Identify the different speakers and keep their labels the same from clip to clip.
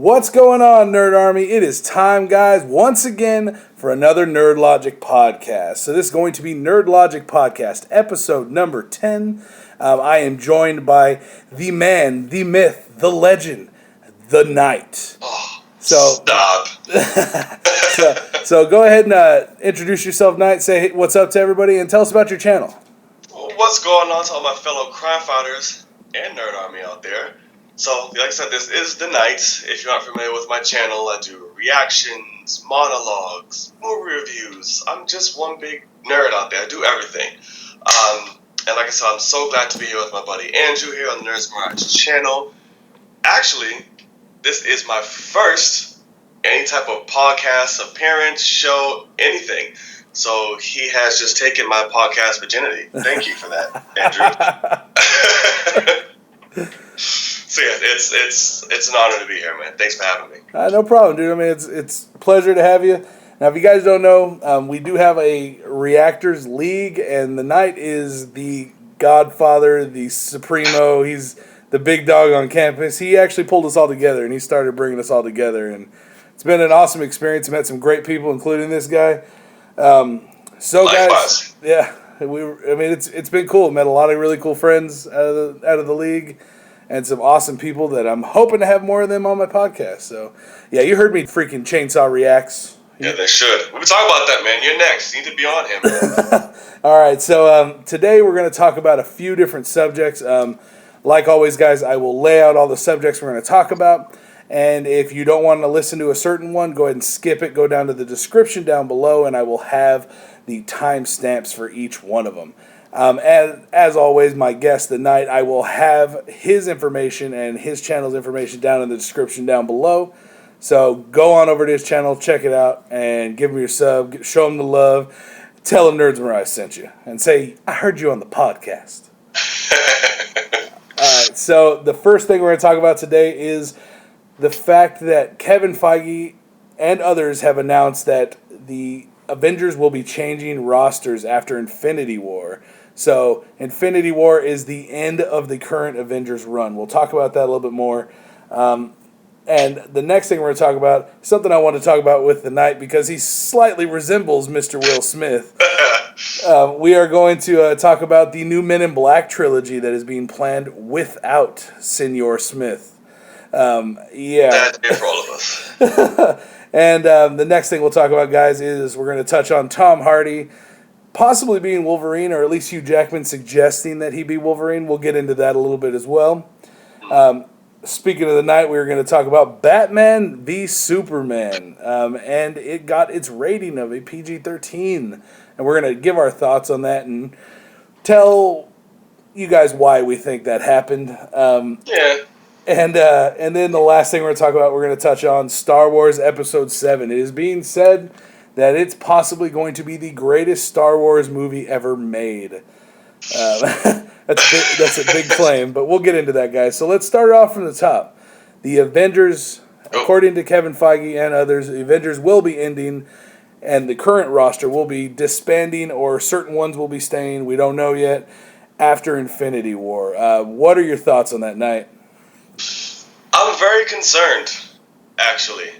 Speaker 1: What's going on, Nerd Army? It is time, guys, once again for another Nerd Logic podcast. So this is going to be Nerd Logic Podcast, episode number 10. I am joined by the man, the myth, the legend, the Knight.
Speaker 2: Oh,
Speaker 1: so,
Speaker 2: stop.
Speaker 1: so go ahead and introduce yourself, Knight. Say what's up to everybody and tell us about your channel.
Speaker 2: What's going on to all my fellow crime fighters and Nerd Army out there? So, like I said, this is The Knight. If you're not familiar with my channel, I do reactions, monologues, movie reviews. I'm just one big nerd out there. I do everything. And like I said, I'm so glad to be here with my buddy Andrew here on the Nerds Mirage channel. Actually, this is my first any type of podcast, appearance, show, anything. So he has just taken my podcast virginity. Thank you for that, Andrew. So yeah, it's an honor to be here, man. Thanks for having me.
Speaker 1: No problem, dude. I mean, it's a pleasure to have you. Now, if you guys don't know, we do have a Reactors League, and the Knight is the godfather, the supremo. He's the big dog on campus. He actually pulled us all together, and he started bringing us all together, and it's been an awesome experience. I met some great people, including this guy. So,
Speaker 2: likewise.
Speaker 1: Guys, yeah, it's been cool. Met a lot of really cool friends out of the league. And some awesome people that I'm hoping to have more of them on my podcast. So, yeah, you heard me freaking Chainsaw Reacts.
Speaker 2: Yeah, they should. We've been talking about that, man. You're next. You need to be on him.
Speaker 1: All right, so today we're going to talk about a few different subjects. Like always, guys, I will lay out all the subjects we're going to talk about. And if you don't want to listen to a certain one, go ahead and skip it. Go down to the description down below, and I will have the timestamps for each one of them. As always, my guest, the Knight, I will have his information and his channel's information down in the description down below. So go on over to his channel, check it out, and give him your sub, show him the love, tell him Nerds Mirage sent you, and say, I heard you on the podcast. Alright, so the first thing we're going to talk about today is the fact that Kevin Feige and others have announced that the Avengers will be changing rosters after Infinity War. So, Infinity War is the end of the current Avengers run. We'll talk about that a little bit more. And the next thing we're going to talk about is something I want to talk about with the Knight because he slightly resembles Mr. Will Smith. We are going to talk about the new Men in Black trilogy that is being planned without Senor Smith. Yeah.
Speaker 2: That's good for all of us.
Speaker 1: And the next thing we'll talk about, guys, is we're going to touch on Tom Hardy possibly being Wolverine, or at least Hugh Jackman suggesting that he be Wolverine. We'll get into that a little bit as well. Speaking of the Knight, we're going to talk about Batman v Superman. And it got its rating of a PG-13. And we're going to give our thoughts on that and tell you guys why we think that happened.
Speaker 2: Yeah.
Speaker 1: And then the last thing we're going to talk about, we're going to touch on Star Wars Episode 7. It is being said that it's possibly going to be the greatest Star Wars movie ever made. That's a big claim, but we'll get into that, guys. So let's start off from the top. The Avengers, according to Kevin Feige and others, the Avengers will be ending, and the current roster will be disbanding, or certain ones will be staying. We don't know yet. After Infinity War. What are your thoughts on that, Knight?
Speaker 2: I'm very concerned, actually.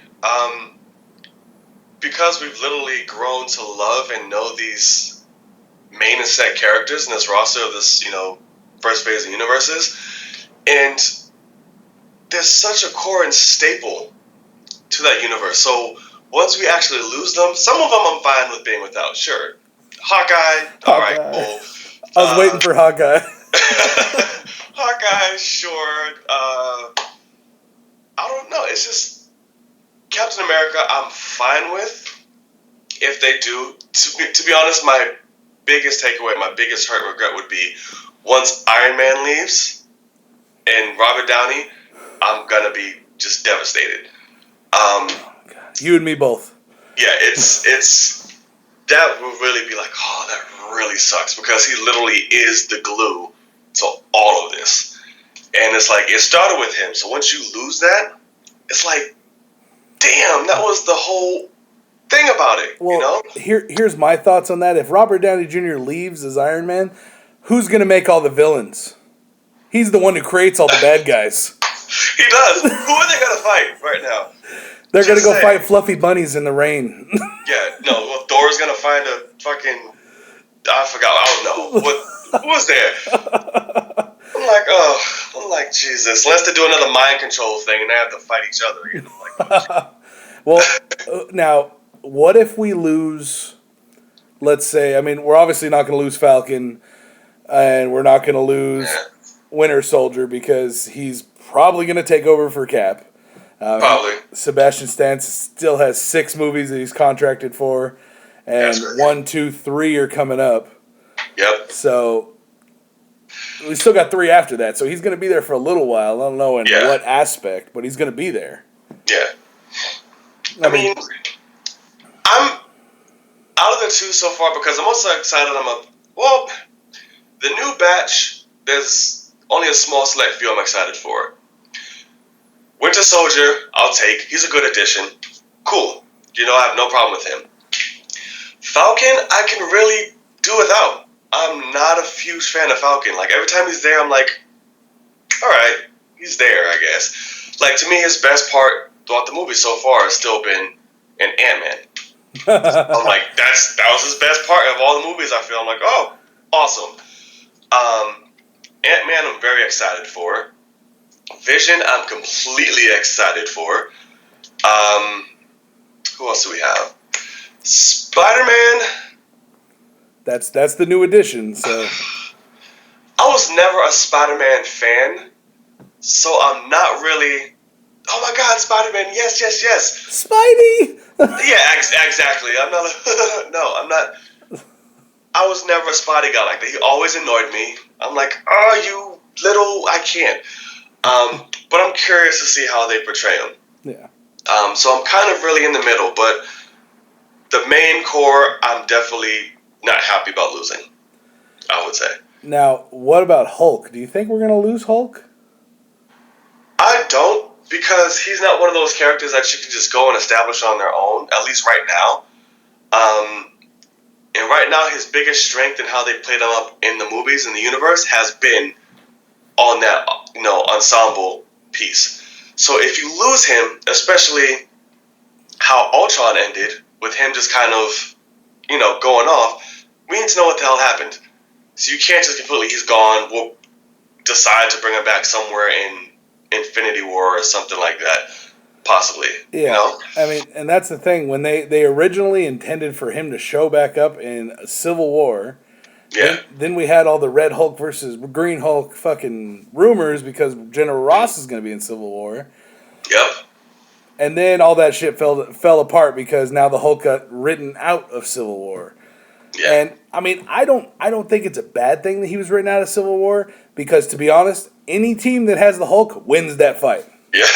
Speaker 2: Because we've literally grown to love and know these main and set characters in this roster of this, first phase of universes. And there's such a core and staple to that universe. So once we actually lose them, some of them I'm fine with being without. Sure. Hawkeye. All right, cool.
Speaker 1: I was waiting for Hawkeye.
Speaker 2: Hawkeye, sure. I don't know. It's just Captain America I'm fine with if they do. To be honest, my biggest takeaway, my biggest hurt and regret would be once Iron Man leaves and Robert Downey, I'm going to be just devastated.
Speaker 1: You and me both.
Speaker 2: Yeah, it's that would really be like, oh, that really sucks because he literally is the glue to all of this. And it's like, it started with him. So once you lose that, it's like, damn, that was the whole thing about it,
Speaker 1: well, here's my thoughts on that. If Robert Downey Jr. leaves as Iron Man, who's going to make all the villains? He's the one who creates all the bad guys.
Speaker 2: He does. Who are they gonna fight right now?
Speaker 1: They're going to go fight fluffy bunnies in the rain.
Speaker 2: Yeah, no. Well, Thor's gonna find a fucking. I forgot. I don't know who was there. I'm like Jesus. Unless they do another mind control thing and they have to fight each other. You know,
Speaker 1: well, now what if we lose? Let's say, I mean, we're obviously not going to lose Falcon, and we're not going to lose Winter Soldier because he's probably going to take over for Cap.
Speaker 2: Probably.
Speaker 1: Sebastian Stan still has 6 movies that he's contracted for, and 1, 2, 3 are coming up.
Speaker 2: Yep.
Speaker 1: So we still got 3 after that. So he's going to be there for a little while. I don't know in what aspect, but he's going to be there.
Speaker 2: Yeah. I mean, I'm out of the 2 so far because I'm also excited. The new batch. There's only a small select few I'm excited for. Winter Soldier, I'll take. He's a good addition. Cool. You know, I have no problem with him. Falcon, I can really do without. I'm not a huge fan of Falcon. Like, every time he's there, I'm like, all right, he's there, I guess. Like, to me, his best part throughout the movie so far has still been in Ant-Man. I'm like, that was his best part of all the movies, I feel. I'm like, oh, awesome. Ant-Man, I'm very excited for. Vision, I'm completely excited for. Who else do we have? Spider-Man.
Speaker 1: That's the new addition. So
Speaker 2: I was never a Spider-Man fan, so I'm not really. Oh my God, Spider-Man! Yes.
Speaker 1: Spidey.
Speaker 2: Yeah, exactly. I'm not. No, I'm not. I was never a Spidey guy like that. He always annoyed me. I'm like, oh, you little. I can't. But I'm curious to see how they portray him.
Speaker 1: Yeah.
Speaker 2: So I'm kind of really in the middle, but the main core, I'm definitely not happy about losing, I would say.
Speaker 1: Now, what about Hulk? Do you think we're going to lose Hulk?
Speaker 2: I don't, because he's not one of those characters that you can just go and establish on their own, at least right now. And right now, his biggest strength in how they played him up in the movies, in the universe, has been on that, ensemble piece. So if you lose him, especially how Ultron ended, with him just kind of, going off, we need to know what the hell happened. So you can't just completely, he's gone, we'll decide to bring him back somewhere in Infinity War or something like that, possibly.
Speaker 1: Yeah, I mean, and that's the thing, when they originally intended for him to show back up in Civil War, then we had all the Red Hulk versus Green Hulk fucking rumors because General Ross is going to be in Civil War.
Speaker 2: Yep.
Speaker 1: And then all that shit fell apart because now the Hulk got written out of Civil War. Yeah. And I mean, I don't think it's a bad thing that he was written out of Civil War because, to be honest, any team that has the Hulk wins that fight.
Speaker 2: Yeah.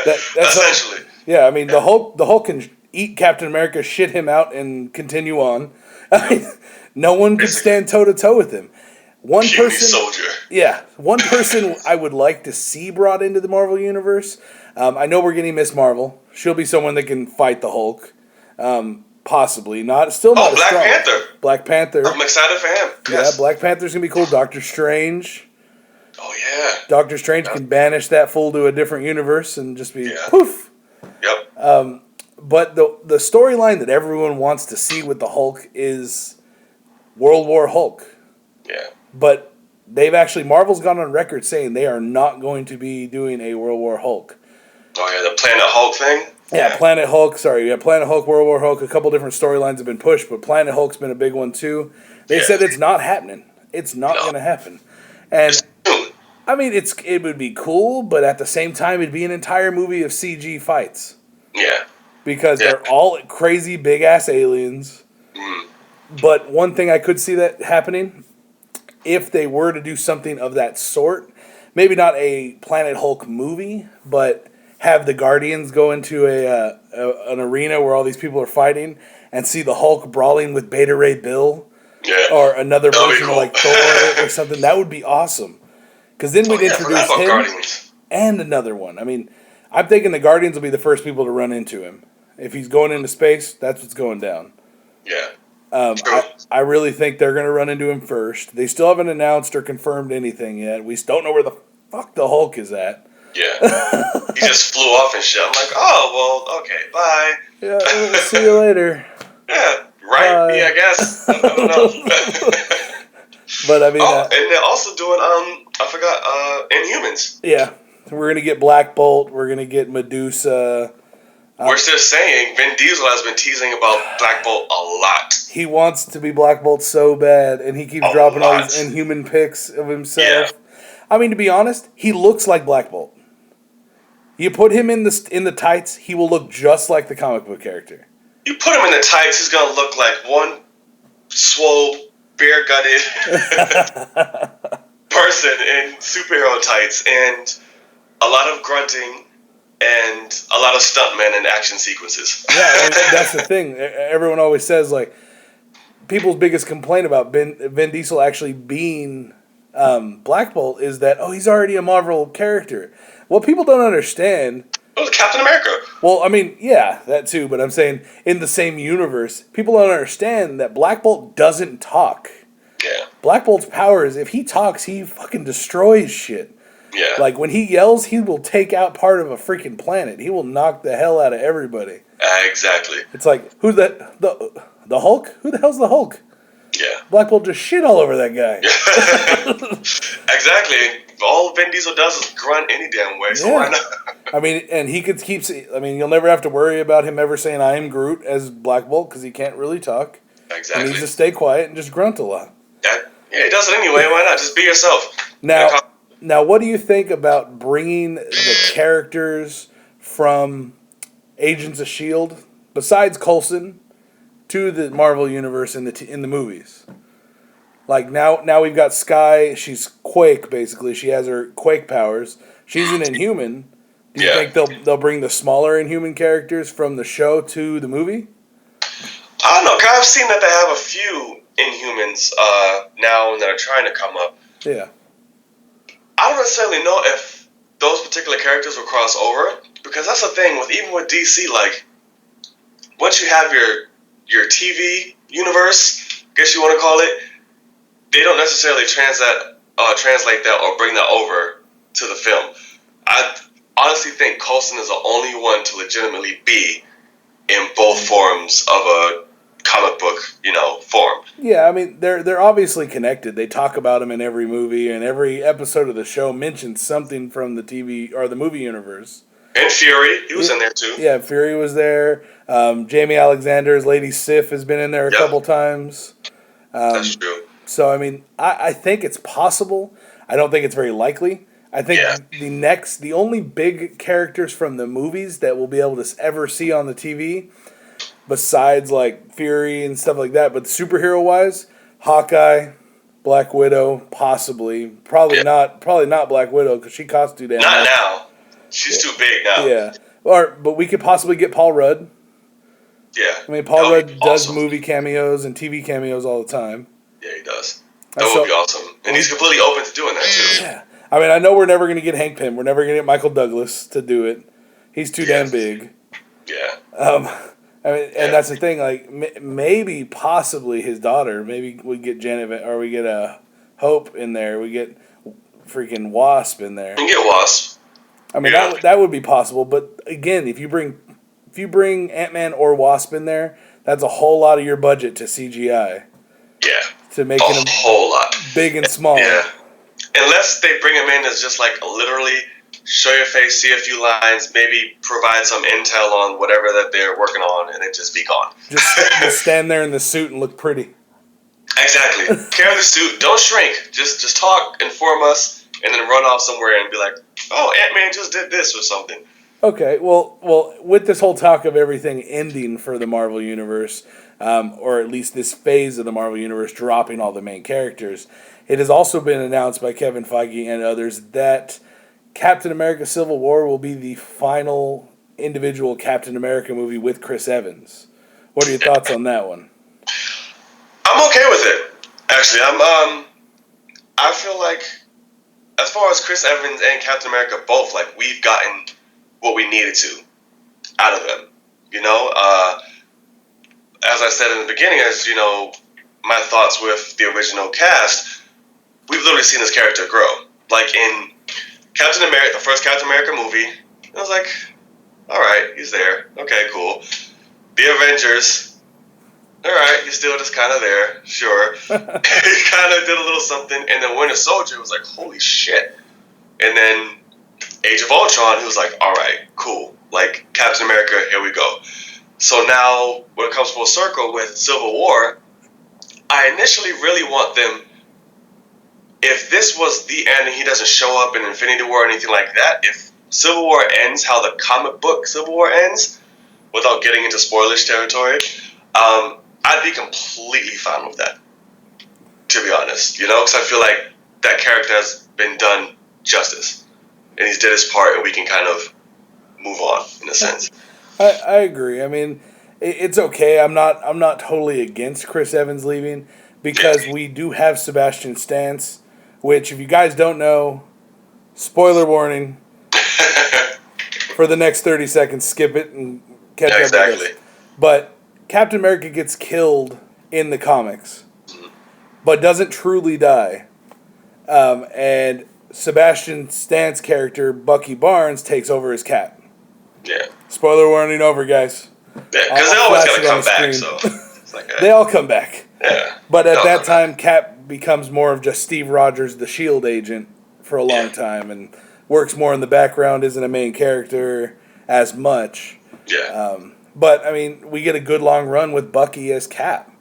Speaker 2: That's essentially.
Speaker 1: Yeah, I mean, the Hulk can eat Captain America, shit him out, and continue on. I mean, no one could stand toe to toe with him. One person I would like to see brought into the Marvel Universe. I know we're getting Miss Marvel. She'll be someone that can fight the Hulk. Possibly. Not strong.
Speaker 2: Panther.
Speaker 1: Black Panther.
Speaker 2: I'm excited for him. Yes.
Speaker 1: Yeah, Black Panther's going to be cool. Doctor Strange.
Speaker 2: Oh, yeah.
Speaker 1: Doctor Strange can banish that fool to a different universe and just be poof.
Speaker 2: Yep.
Speaker 1: But the storyline that everyone wants to see with the Hulk is World War Hulk.
Speaker 2: Yeah.
Speaker 1: But Marvel's gone on record saying they are not going to be doing a World War Hulk.
Speaker 2: Oh, yeah, the Planet Hulk thing?
Speaker 1: Yeah, Planet Hulk, Planet Hulk, World War Hulk, a couple different storylines have been pushed, but Planet Hulk's been a big one too. They said it's not happening. It's not going to happen. And, I mean, it would be cool, but at the same time, it'd be an entire movie of CG fights.
Speaker 2: Yeah.
Speaker 1: Because they're all crazy, big-ass aliens.
Speaker 2: Mm.
Speaker 1: But one thing I could see that happening, if they were to do something of that sort, maybe not a Planet Hulk movie, but have the Guardians go into an arena where all these people are fighting and see the Hulk brawling with Beta Ray Bill or another version of like Thor or something. That would be awesome. Because then we'd introduce him
Speaker 2: Guardians. And
Speaker 1: another one. I mean, I'm thinking the Guardians will be the first people to run into him. If he's going into space, that's what's going down.
Speaker 2: Yeah.
Speaker 1: I really think they're going to run into him first. They still haven't announced or confirmed anything yet. We don't know where the fuck the Hulk is at.
Speaker 2: Yeah. He just flew off and shit. I'm like, oh, well, okay, bye.
Speaker 1: Yeah, see you later.
Speaker 2: Yeah, right?
Speaker 1: Bye.
Speaker 2: Yeah, I guess. I don't know.
Speaker 1: But I mean,
Speaker 2: and they're also doing I forgot Inhumans.
Speaker 1: yeah, we're gonna get Black Bolt. We're gonna get Medusa.
Speaker 2: Which they're saying Vin Diesel has been teasing about Black Bolt a lot.
Speaker 1: He wants to be Black Bolt so bad, and he keeps dropping all these Inhuman pics of himself. Yeah. I mean, to be honest, he looks like Black Bolt. You put him in the tights, he will look just like the comic book character.
Speaker 2: You put him in the tights, he's gonna look like one swole, bare-gutted person in superhero tights, and a lot of grunting, and a lot of stuntmen and action sequences.
Speaker 1: Yeah, I mean, that's the thing. Everyone always says, like, people's biggest complaint about Vin Diesel actually being Black Bolt is that, he's already a Marvel character. What people don't understand...
Speaker 2: Oh, Captain America.
Speaker 1: Well, I mean, yeah, that too, but I'm saying in the same universe, people don't understand that Black Bolt doesn't talk.
Speaker 2: Yeah.
Speaker 1: Black Bolt's power is if he talks, he fucking destroys shit.
Speaker 2: Yeah.
Speaker 1: Like, when he yells, he will take out part of a freaking planet. He will knock the hell out of everybody.
Speaker 2: Exactly.
Speaker 1: It's like, who's that? The Hulk? Who the hell's the Hulk?
Speaker 2: Yeah.
Speaker 1: Black Bolt just shit all over that guy.
Speaker 2: Exactly. All Vin Diesel does is grunt any damn way, so why not?
Speaker 1: I mean, and he could keep... I mean, you'll never have to worry about him ever saying, I am Groot as Black Bolt, because he can't really talk.
Speaker 2: Exactly.
Speaker 1: He needs to stay quiet and just grunt a lot.
Speaker 2: Yeah, he does it anyway. Why not? Just be yourself.
Speaker 1: Now, what do you think about bringing the characters from Agents of S.H.I.E.L.D., besides Coulson, to the Marvel Universe in the movies? Like, now we've got Skye. She's Quake, basically. She has her Quake powers. She's an Inhuman. Do you think they'll bring the smaller Inhuman characters from the show to the movie?
Speaker 2: I don't know. Cause I've seen that they have a few Inhumans now that are trying to come up.
Speaker 1: Yeah.
Speaker 2: I don't necessarily know if those particular characters will cross over, because that's the thing even with DC. Like, once you have your TV universe, I guess you want to call it, they don't necessarily translate that or bring that over to the film. I honestly think Coulson is the only one to legitimately be in both forms of a comic book, form.
Speaker 1: Yeah, I mean, they're obviously connected. They talk about them in every movie, and every episode of the show mentions something from the TV or the movie universe.
Speaker 2: And Fury, he was in there too.
Speaker 1: Yeah, Fury was there. Jamie Alexander's Lady Sif has been in there a couple times.
Speaker 2: That's true.
Speaker 1: So, I mean, I think it's possible. I don't think it's very likely. I think the only big characters from the movies that we'll be able to ever see on the TV, besides like Fury and stuff like that, but superhero-wise, Hawkeye, Black Widow, possibly. Probably not Black Widow, because she costs too damn much.
Speaker 2: Not now. She's too big now.
Speaker 1: Yeah. But we could possibly get Paul Rudd.
Speaker 2: Yeah.
Speaker 1: I mean, Paul Rudd does movie cameos and TV cameos all the time.
Speaker 2: Yeah, he does. That would be awesome. And he's completely open to doing that, too.
Speaker 1: Yeah. I mean, I know we're never going to get Hank Pym. We're never going to get Michael Douglas to do it. He's too damn big.
Speaker 2: Yeah.
Speaker 1: I mean, and that's the thing. Like, maybe, possibly his daughter. Maybe we get Janet, or we get Hope in there. We get freaking Wasp in there.
Speaker 2: You get Wasp.
Speaker 1: I mean, that would be possible. But again, if you bring Ant-Man or Wasp in there, that's a whole lot of your budget to CGI.
Speaker 2: Yeah.
Speaker 1: To make
Speaker 2: a whole lot
Speaker 1: big and small.
Speaker 2: Yeah. Unless they bring him in as just like literally show your face, see a few lines, maybe provide some intel on whatever that they're working on, and then just be gone.
Speaker 1: Just stand there in the suit and look pretty.
Speaker 2: Exactly. Carry the suit. Don't shrink. Just talk, inform us, and then run off somewhere and be like, oh, Ant-Man just did this or something.
Speaker 1: Okay, well, with this whole talk of everything ending for the Marvel Universe, or at least this phase of the Marvel Universe dropping all the main characters, it has also been announced by Kevin Feige and others that Captain America Civil War will be the final individual Captain America movie with Chris Evans. What are your thoughts on that one?
Speaker 2: I'm okay with it. Actually, I feel like as far as Chris Evans and Captain America both, like, we've gotten what we needed to out of them. As I said in the beginning, my thoughts with the original cast, we've literally seen this character grow. Like, in Captain America, the first Captain America movie. I was like, all right, he's there. Okay, cool. The Avengers. All right, he's still just kind of there. Sure. He kind of did a little something. And then Winter Soldier was like, holy shit. And then Age of Ultron, he was like, all right, cool. Like, Captain America, here we go. So now, when it comes full circle with Civil War, I initially really want them, if this was the end and he doesn't show up in Infinity War or anything like that, if Civil War ends how the comic book Civil War ends, without getting into spoilers territory, I'd be completely fine with that, to be honest. You know, because I feel like that character has been done justice, and he's did his part, and we can kind of move on in a sense.
Speaker 1: I agree. I mean, it's okay. I'm not totally against Chris Evans leaving because we do have Sebastian Stance, which, if you guys don't know, spoiler warning. For the next 30 seconds, skip it and catch up with us. But Captain America gets killed in the comics, but doesn't truly die. And Sebastian Stan's character, Bucky Barnes, takes over as Cap.
Speaker 2: Yeah.
Speaker 1: Spoiler warning over, guys.
Speaker 2: Yeah, because they always got to come back, so. It's like
Speaker 1: they all come back.
Speaker 2: Yeah.
Speaker 1: But at that time, Cap becomes more of just Steve Rogers, the S.H.I.E.L.D. agent, for a long time, and works more in the background, isn't a main character as much.
Speaker 2: Yeah.
Speaker 1: But, I mean, we get a good long run with Bucky as Cap.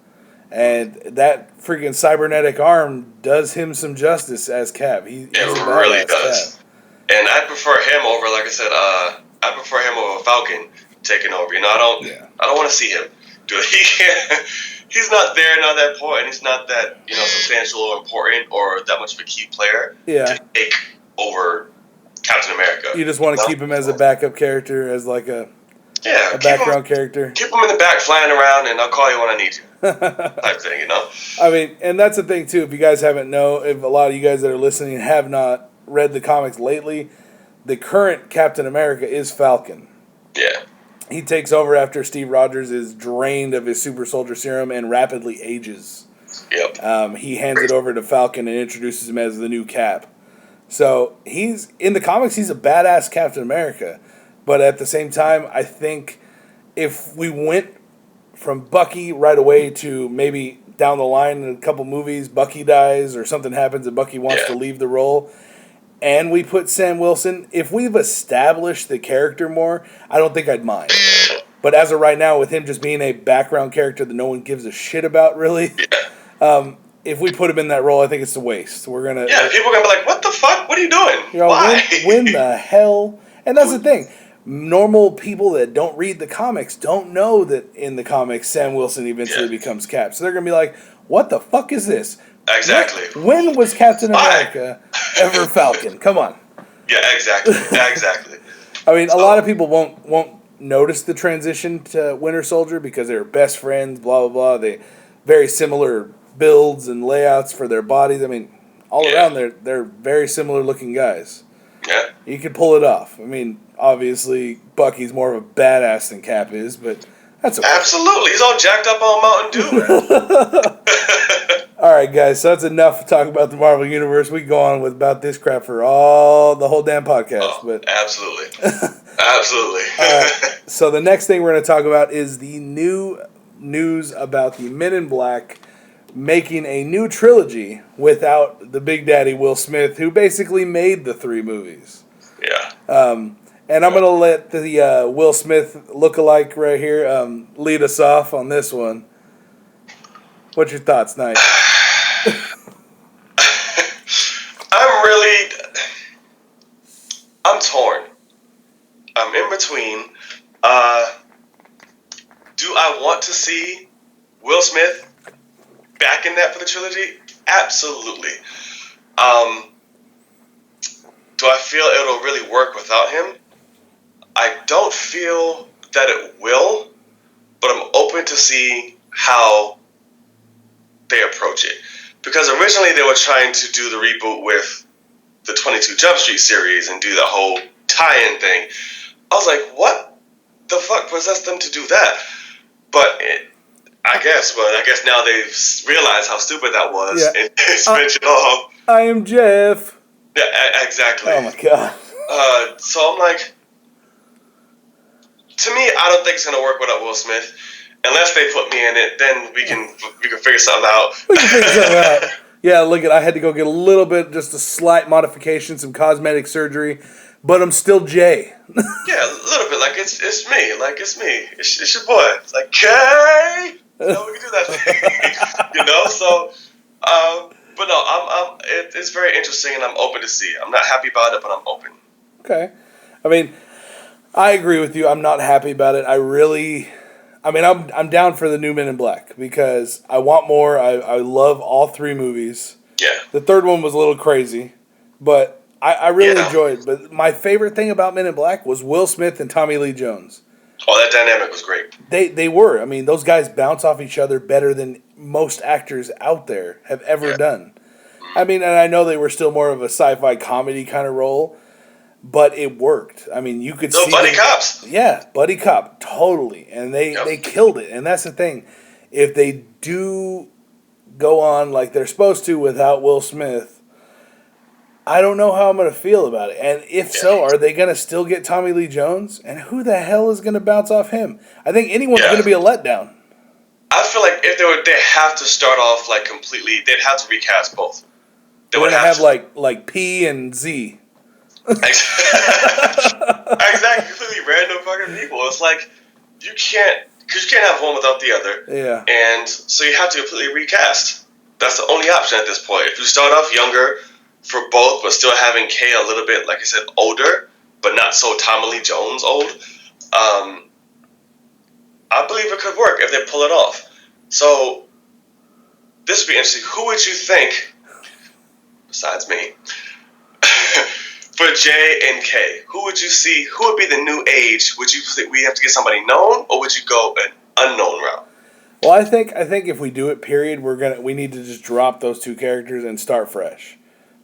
Speaker 1: And that freaking cybernetic arm does him some justice as Cap. It
Speaker 2: really does. Cap. And I prefer him over, like I said, I prefer him over Falcon taking over. You know, I don't want to see him do it. He's not there, not that important. He's not that, substantial or important or that much of a key player to take over Captain America.
Speaker 1: You just want to keep him as a backup character, as like a background character.
Speaker 2: Keep him in the back flying around, and I'll call you when I need you. Type thing, you know?
Speaker 1: I mean, and that's the thing, too. If you guys haven't if a lot of you guys that are listening have not read the comics lately, the current Captain America is Falcon.
Speaker 2: Yeah.
Speaker 1: He takes over after Steve Rogers is drained of his super soldier serum and rapidly ages.
Speaker 2: Yep.
Speaker 1: He hands it over to Falcon and introduces him as the new Cap. So he's in the comics. He's a badass Captain America, but at the same time, I think if we went from Bucky right away to maybe down the line in a couple movies, Bucky dies or something happens and Bucky wants to leave the role, and we put Sam Wilson, if we've established the character more, I don't think I'd mind. But as of right now, with him just being a background character that no one gives a shit about, really, if we put him in that role, I think it's a waste. We're gonna
Speaker 2: people are gonna be like, "What the fuck? What are you doing? Why?
Speaker 1: When the hell?" And that's the thing. Normal people that don't read the comics don't know that in the comics Sam Wilson eventually becomes Cap. So they're gonna be like, "What the fuck is this?"
Speaker 2: Exactly.
Speaker 1: When was Captain America ever Falcon? Come on.
Speaker 2: Yeah, exactly. Exactly.
Speaker 1: I mean, a lot of people won't notice the transition to Winter Soldier because they're best friends, blah, blah, blah. They very similar builds and layouts for their bodies. I mean, all around they're very similar looking guys.
Speaker 2: Yeah.
Speaker 1: You could pull it off. I mean, obviously, Bucky's more of a badass than Cap is, but that's okay.
Speaker 2: Absolutely. He's all jacked up on Mountain Dew.
Speaker 1: All right, guys, so that's enough talking about the Marvel Universe. We can go on with about this crap for the whole damn podcast. But
Speaker 2: absolutely. Absolutely.
Speaker 1: So the next thing we're going to talk about is the new news about the Men in Black making a new trilogy without the Big Daddy Will Smith, who basically made the 3 movies.
Speaker 2: Yeah.
Speaker 1: And I'm going to let the Will Smith lookalike right here lead us off on this one. What's your thoughts, Knight?
Speaker 2: I'm torn. I'm in between. Do I want to see Will Smith back in that for the trilogy? Absolutely. Do I feel it'll really work without him? I don't feel that it will, but I'm open to see how they approach it. Because originally they were trying to do the reboot with the 22 Jump Street series and do the whole tie-in thing. I was like, what the fuck possessed them to do that? But I guess now they've realized how stupid that was and switched it off.
Speaker 1: I am Jeff.
Speaker 2: Yeah, exactly.
Speaker 1: Oh my god.
Speaker 2: So I'm like, to me, I don't think it's gonna work without Will Smith. Unless they put me in it, then we can figure something out.
Speaker 1: We can figure something out. Yeah, look at I had to go get a little bit, just a slight modification, some cosmetic surgery, but I'm still Jay.
Speaker 2: Yeah, a little bit. Like it's me. Like it's me. It's your boy. It's like, okay, we can do that thing. So but no, it's very interesting, and I'm open to see. I'm not happy about it, but I'm open.
Speaker 1: Okay. I mean, I agree with you. I'm not happy about it. I'm down for the new Men in Black because I want more. I love all three movies.
Speaker 2: Yeah.
Speaker 1: The third one was a little crazy, but I really enjoyed it. But my favorite thing about Men in Black was Will Smith and Tommy Lee Jones.
Speaker 2: Oh, that dynamic was great.
Speaker 1: They were. I mean, those guys bounce off each other better than most actors out there have ever done. I mean, and I know they were still more of a sci-fi comedy kind of role, but it worked. I mean, you could see
Speaker 2: buddy cops.
Speaker 1: Yeah, buddy cop, totally, and they killed it. And that's the thing, if they do go on like they're supposed to without Will Smith, I don't know how I'm going to feel about it. And if so, are they going to still get Tommy Lee Jones? And who the hell is going to bounce off him? I think anyone's going to be a letdown.
Speaker 2: I feel like if they have to start off like completely, they'd have to recast both.
Speaker 1: They would have like P and Z.
Speaker 2: Exactly, completely random fucking people. It's like you can't have one without the other.
Speaker 1: Yeah.
Speaker 2: And so you have to completely recast. That's the only option at this point. If you start off younger for both, but still having Kay a little bit, like I said, older, but not so Tommy Lee Jones old, I believe it could work if they pull it off. So this would be interesting. Who would you think, besides me, for J and K, who would you see? Who would be the new age? Would you think we have to get somebody known, or would you go an unknown route?
Speaker 1: Well, I think if we do it, period, we need to just drop those two characters and start fresh,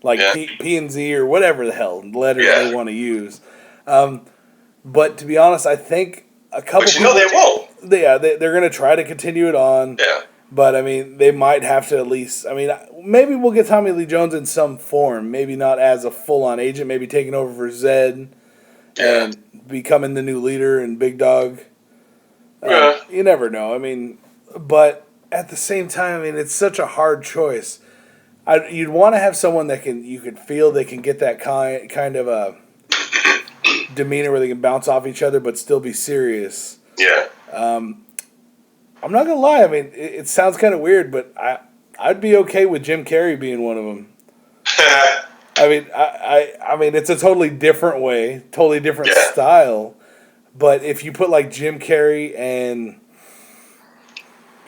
Speaker 1: like P and Z or whatever the hell letters they want to use. But to be honest, I think a couple.
Speaker 2: But they won't.
Speaker 1: Yeah, they're going to try to continue it on.
Speaker 2: Yeah.
Speaker 1: But I mean, they might have to at least. I mean, maybe we'll get Tommy Lee Jones in some form. Maybe not as a full-on agent. Maybe taking over for Zed and becoming the new leader and Big Dog. You never know. I mean, but at the same time, I mean, it's such a hard choice. You'd want to have someone that you could feel they can get that kind of a demeanor where they can bounce off each other but still be serious.
Speaker 2: Yeah.
Speaker 1: I'm not gonna lie. I mean, it sounds kind of weird, but I'd be okay with Jim Carrey being one of them. I mean, I mean, it's a totally different way, totally different style. But if you put like Jim Carrey and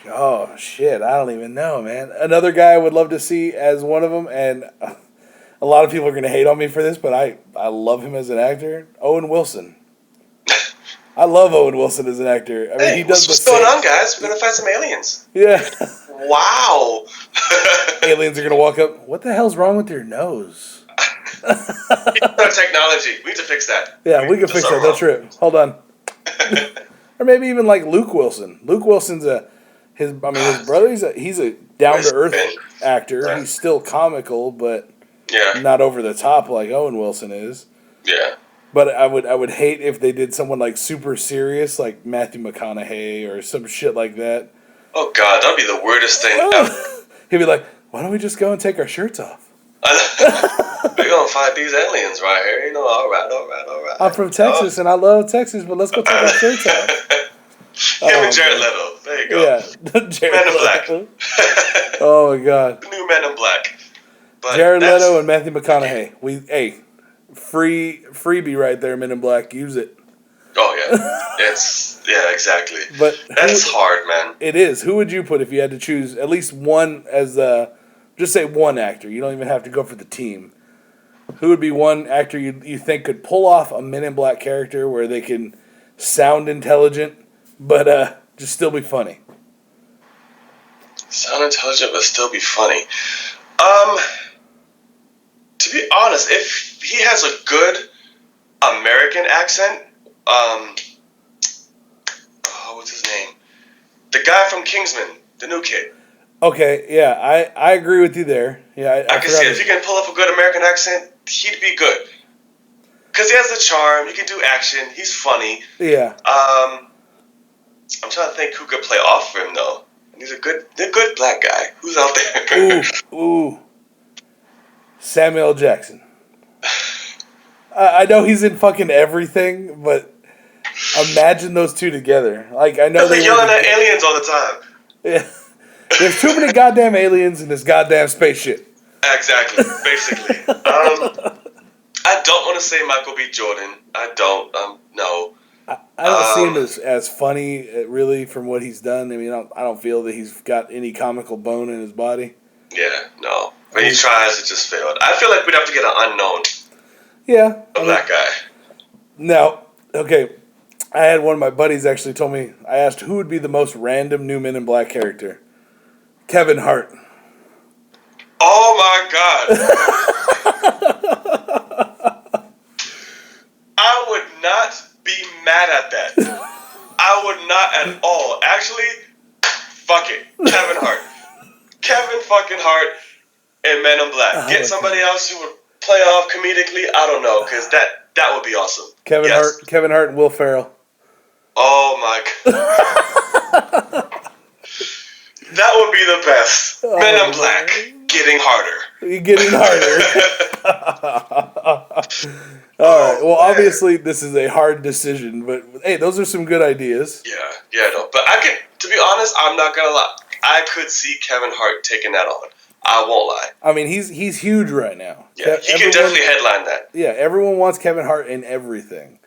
Speaker 1: oh shit, I don't even know, man. Another guy I would love to see as one of them, and a lot of people are gonna hate on me for this, but I love him as an actor. Owen Wilson. I love Owen Wilson as an actor. I mean, he does
Speaker 2: what's going on, guys? We're gonna fight some aliens.
Speaker 1: Yeah.
Speaker 2: Wow.
Speaker 1: Aliens are gonna walk up. What the hell's wrong with your nose?
Speaker 2: Technology. We need to fix that.
Speaker 1: Yeah, we can fix that. Don't trip. Hold on. Or maybe even like Luke Wilson. Luke Wilson's his brother. He's a down to earth actor. Yeah. He's still comical, but not over the top like Owen Wilson is.
Speaker 2: Yeah.
Speaker 1: But I would hate if they did someone like super serious, like Matthew McConaughey or some shit like that.
Speaker 2: Oh God, that'd be the weirdest thing ever.
Speaker 1: He'd be like, "Why don't we just go and take our shirts off?
Speaker 2: We're gonna fight these aliens right here, you know? All right.
Speaker 1: I'm from Texas and I love Texas, but let's go take our shirts off."
Speaker 2: Him and Jared Leto. There you go.
Speaker 1: Yeah, Jared
Speaker 2: Men in Black.
Speaker 1: Oh my God.
Speaker 2: The new Men in Black. But
Speaker 1: Jared Leto and Matthew McConaughey. Freebie right there, Men in Black. Use it.
Speaker 2: Oh yeah, exactly.
Speaker 1: But
Speaker 2: that's hard, man.
Speaker 1: It is. Who would you put if you had to choose at least one as just say one actor? You don't even have to go for the team. Who would be one actor you think could pull off a Men in Black character where they can sound intelligent but just still be funny?
Speaker 2: Sound intelligent but still be funny. To be honest, if he has a good American accent, what's his name? The guy from Kingsman, the new kid.
Speaker 1: Okay, yeah, I agree with you there. Yeah,
Speaker 2: I can see it. If you can pull up a good American accent, he'd be good. Because he has the charm, he can do action, he's funny.
Speaker 1: Yeah.
Speaker 2: I'm trying to think who could play off for him, though. He's a good black guy. Who's out there?
Speaker 1: Ooh. Samuel Jackson. I know he's in fucking everything, but imagine those two together. Like, I know
Speaker 2: they're yelling at aliens all the time.
Speaker 1: Yeah. There's too many goddamn aliens in this goddamn spaceship.
Speaker 2: Exactly, basically. I don't want to say Michael B. Jordan. I don't. No.
Speaker 1: I don't see him as funny, really, from what he's done. I mean, I don't feel that he's got any comical bone in his body.
Speaker 2: Yeah, no. When he tries, it just failed. I feel like we'd have to get an unknown.
Speaker 1: Yeah.
Speaker 2: A black guy.
Speaker 1: Now, okay, I had one of my buddies actually told me, I asked who would be the most random new Men in Black character. Kevin Hart.
Speaker 2: Oh my God. I would not be mad at that. I would not at all. Actually, fuck it. Kevin Hart. Kevin fucking Hart and Men in Black. Get somebody else who would play off comedically. I don't know, because that would be awesome.
Speaker 1: Kevin Hart and Will Ferrell.
Speaker 2: Oh my God. That would be the best. Men in Black. Getting harder.
Speaker 1: You're getting harder. All right. Well, obviously, this is a hard decision, but hey, those are some good ideas.
Speaker 2: Yeah, no. But to be honest, I'm not gonna lie. I could see Kevin Hart taking that on. I won't lie.
Speaker 1: I mean, he's huge right now.
Speaker 2: Yeah, he can definitely headline that.
Speaker 1: Yeah, everyone wants Kevin Hart in everything.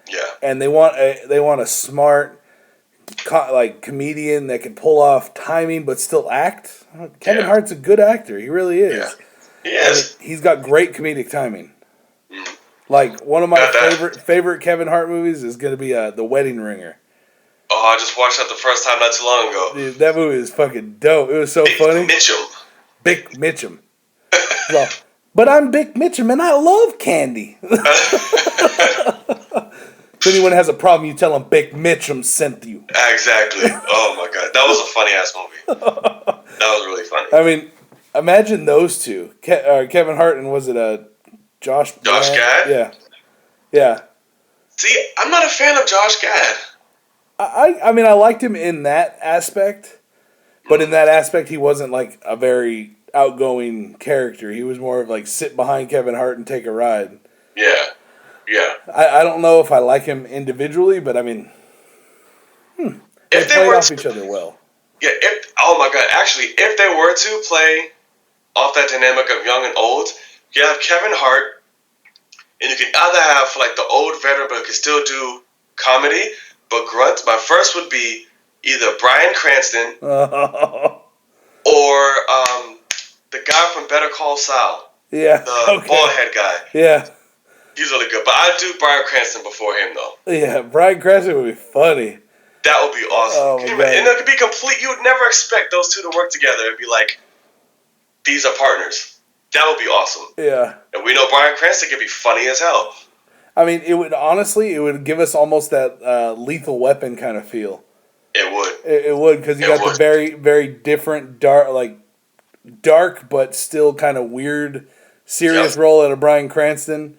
Speaker 2: Yeah,
Speaker 1: and they want a smart, comedian that can pull off timing but still act. Kevin Hart's a good actor. He really is.
Speaker 2: Yeah. He is.
Speaker 1: I mean, he's got great comedic timing. Mm-hmm. Like, one of my favorite Kevin Hart movies is going to be The Wedding Ringer.
Speaker 2: Oh, I just watched that the first time not too long ago.
Speaker 1: Dude, that movie is fucking dope. It was so funny. Big Mitchum. So, but I'm Big Mitchum and I love candy. If anyone has a problem, you tell them Big Mitchum sent you.
Speaker 2: Exactly. Oh my God. That was a funny ass movie. That was really funny.
Speaker 1: I mean, imagine those two. Kevin Hart and was it Josh Gad? Yeah.
Speaker 2: See, I'm not a fan of Josh Gad.
Speaker 1: I mean, I liked him in that aspect, but in that aspect, he wasn't like a very outgoing character. He was more of like sit behind Kevin Hart and take a ride. Yeah. I don't know if I like him individually, but I mean, they play off each other well.
Speaker 2: Yeah. Oh my God. Actually, if they were to play off that dynamic of young and old, you have Kevin Hart, and you can either have like the old veteran, but can still do comedy. But grunt, my first would be either Bryan Cranston or the guy from Better Call Saul.
Speaker 1: Yeah.
Speaker 2: The bald head guy.
Speaker 1: Yeah.
Speaker 2: He's really good. But I'd do Bryan Cranston before him, though.
Speaker 1: Yeah, Bryan Cranston would be funny.
Speaker 2: That would be awesome.
Speaker 1: Oh,
Speaker 2: and it could be complete. You would never expect those two to work together and be like, these are partners. That would be awesome.
Speaker 1: Yeah.
Speaker 2: And we know Bryan Cranston can be funny as hell.
Speaker 1: I mean, it would give us almost that Lethal Weapon kind of feel.
Speaker 2: It would.
Speaker 1: It would, because you got the very, very different dark but still kind of weird, serious role out of Bryan Cranston,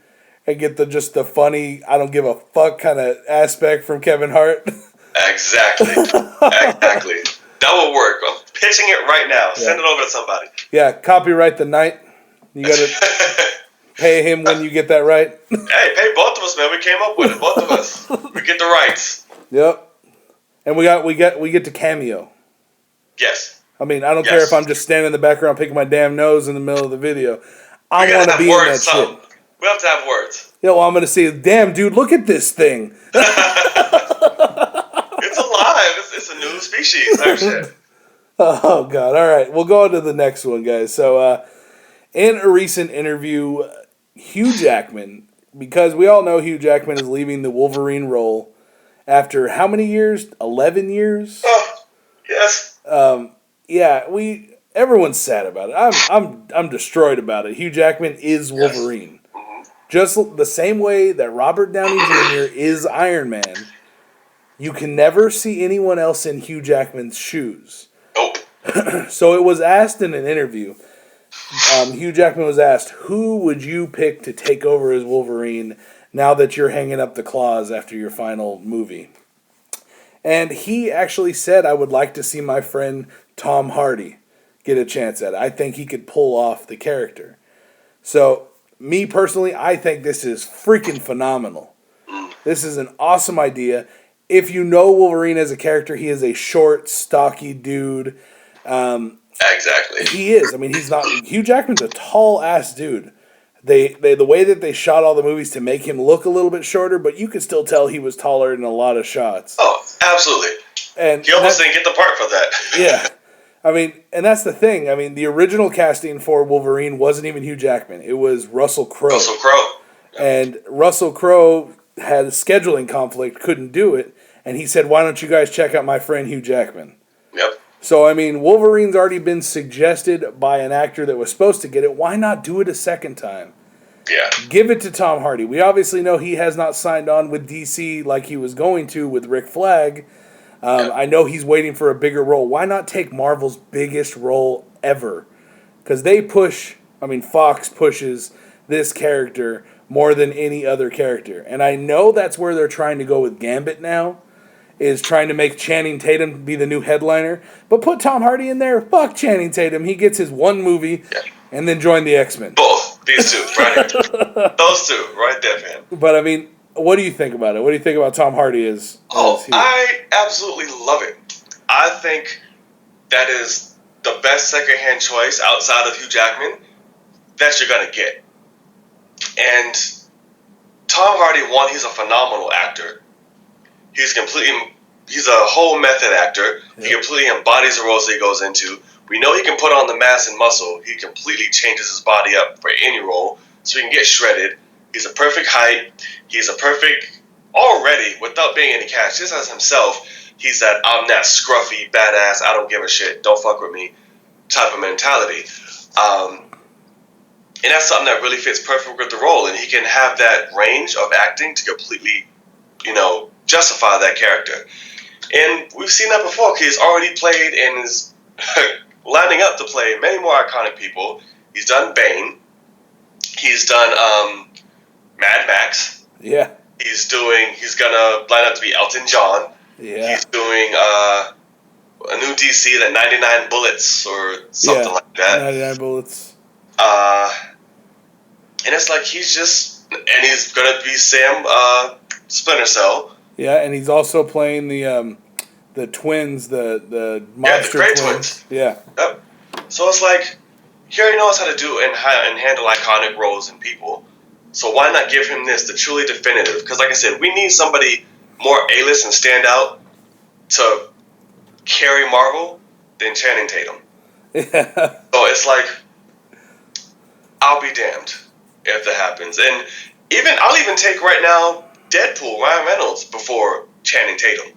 Speaker 1: and get the funny, I don't give a fuck kind of aspect from Kevin Hart.
Speaker 2: Exactly. That will work. I'm pitching it right now. Yeah. Send it over to somebody.
Speaker 1: Yeah, copyright the night. You got to pay him when you get that right.
Speaker 2: Hey, pay both of us, man. We came up with it, both of us. We get the rights.
Speaker 1: Yep. And we get to cameo.
Speaker 2: Yes.
Speaker 1: I mean, I don't care if I'm just standing in the background picking my damn nose in the middle of the video. I want to be in that shit.
Speaker 2: We have to have words.
Speaker 1: Yeah, well, I'm going to say, damn, dude, look at this thing.
Speaker 2: It's alive. It's a new species. Type shit.
Speaker 1: Oh, God. All right. We'll go on to the next one, guys. So, in a recent interview, Hugh Jackman, because we all know Hugh Jackman is leaving the Wolverine role after how many years? 11 years?
Speaker 2: Yes.
Speaker 1: Yeah, everyone's sad about it. I'm destroyed about it. Hugh Jackman is Wolverine. Yes. Mm-hmm. Just the same way that Robert Downey Jr. is Iron Man. You can never see anyone else in Hugh Jackman's shoes.
Speaker 2: Nope.
Speaker 1: So it was asked in an interview, Hugh Jackman was asked, who would you pick to take over as Wolverine now that you're hanging up the claws after your final movie? And he actually said, I would like to see my friend Tom Hardy get a chance at it. I think he could pull off the character. So, me personally, I think this is freaking phenomenal. This is an awesome idea. If you know Wolverine as a character, he is a short, stocky dude.
Speaker 2: Exactly.
Speaker 1: He is. I mean, he's not. Hugh Jackman's a tall ass dude. The way that they shot all the movies to make him look a little bit shorter, but you could still tell he was taller in a lot of shots.
Speaker 2: Oh, absolutely.
Speaker 1: And
Speaker 2: he almost didn't get the part for that.
Speaker 1: Yeah. I mean, and that's the thing. I mean, the original casting for Wolverine wasn't even Hugh Jackman. It was Russell Crowe.
Speaker 2: Russell Crowe.
Speaker 1: Yep. And Russell Crowe had a scheduling conflict, couldn't do it, and he said, why don't you guys check out my friend Hugh Jackman?
Speaker 2: Yep.
Speaker 1: So, I mean, Wolverine's already been suggested by an actor that was supposed to get it. Why not do it a second time?
Speaker 2: Yeah.
Speaker 1: Give it to Tom Hardy. We obviously know he has not signed on with DC like he was going to with Rick Flag. Yep. I know he's waiting for a bigger role. Why not take Marvel's biggest role ever? Because Fox pushes this character more than any other character. And I know that's where they're trying to go with Gambit now, is trying to make Channing Tatum be the new headliner. But put Tom Hardy in there. Fuck Channing Tatum. He gets his one movie and then join the X-Men.
Speaker 2: Both. These two. Right. Those two. Right there, man.
Speaker 1: But, I mean, what do you think about it? What do you think about Tom Hardy as
Speaker 2: I absolutely love it. I think that is the best secondhand choice outside of Hugh Jackman that you're going to get. And Tom Hardy, one, he's a phenomenal actor. He's a whole method actor. Yep. He completely embodies the roles that he goes into. We know he can put on the mass and muscle. He completely changes his body up for any role, so he can get shredded. He's a perfect height. He's a perfect, already, without being any catch, just as himself, he's that I'm that scruffy, badass, I don't give a shit, don't fuck with me type of mentality. And that's something that really fits perfect with the role, and he can have that range of acting to completely, justify that character. And we've seen that before. He's already played and is lining up to play many more iconic people. He's done Bane. He's done Mad Max.
Speaker 1: Yeah.
Speaker 2: He's gonna line up to be Elton John.
Speaker 1: Yeah.
Speaker 2: He's doing a new DC, that 99 Bullets or something like that.
Speaker 1: 99 Bullets.
Speaker 2: And it's like he's gonna be Sam Splinter Cell.
Speaker 1: Yeah, and he's also playing the twins, the monster
Speaker 2: the Great
Speaker 1: twins. Yeah.
Speaker 2: Yep. So it's like he already knows how to do and handle iconic roles and people. So why not give him this, the truly definitive? Because like I said, we need somebody more A-list and stand out to carry Marvel than Channing Tatum.
Speaker 1: Yeah.
Speaker 2: So it's like, I'll be damned if that happens. And I'll even take right now Deadpool, Ryan Reynolds, before Channing Tatum.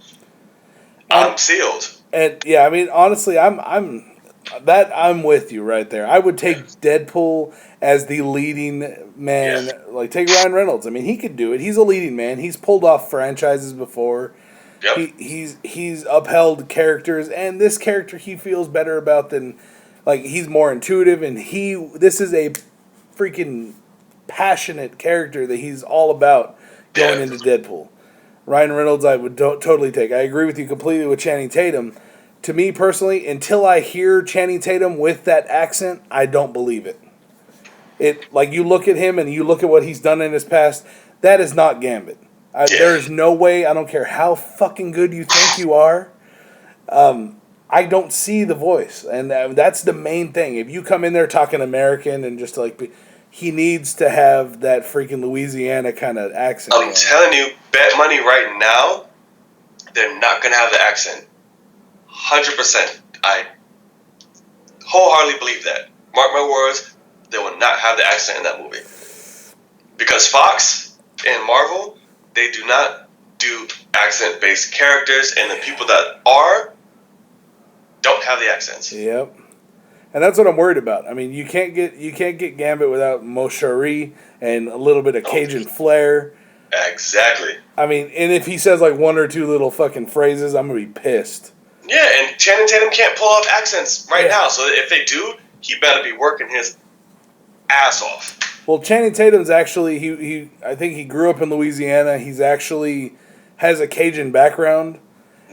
Speaker 2: I'm sealed.
Speaker 1: And yeah, I mean, honestly, I'm with you right there. I would take Deadpool as the leading man. Yeah. Like, take Ryan Reynolds. I mean, he could do it. He's a leading man. He's pulled off franchises before.
Speaker 2: Yep.
Speaker 1: He's upheld characters, and this character he feels better about than, like, he's more intuitive, and this is a freaking passionate character that he's all about going into Deadpool. Ryan Reynolds I would totally take. I agree with you completely with Channing Tatum. To me personally, until I hear Channing Tatum with that accent, I don't believe it. Like, you look at him and you look at what he's done in his past, that is not Gambit. There is no way, I don't care how fucking good you think you are, I don't see the voice. And that's the main thing. If you come in there talking American and just like, he needs to have that freaking Louisiana kind of accent.
Speaker 2: I'm telling you, bet money right now, they're not going to have the accent. 100%. I wholeheartedly believe that. Mark my words, they will not have the accent in that movie. Because Fox and Marvel, they do not do accent-based characters, and the people that don't have the accents.
Speaker 1: Yep. And that's what I'm worried about. I mean, you can't get Gambit without Moshari and a little bit of Cajun flair.
Speaker 2: Exactly.
Speaker 1: I mean, and if he says like one or two little fucking phrases, I'm gonna be pissed.
Speaker 2: Yeah, and Channing Tatum can't pull off accents right now. So if they do, he better be working his ass off.
Speaker 1: Well, Channing Tatum's actually I think he grew up in Louisiana. He's actually has a Cajun background,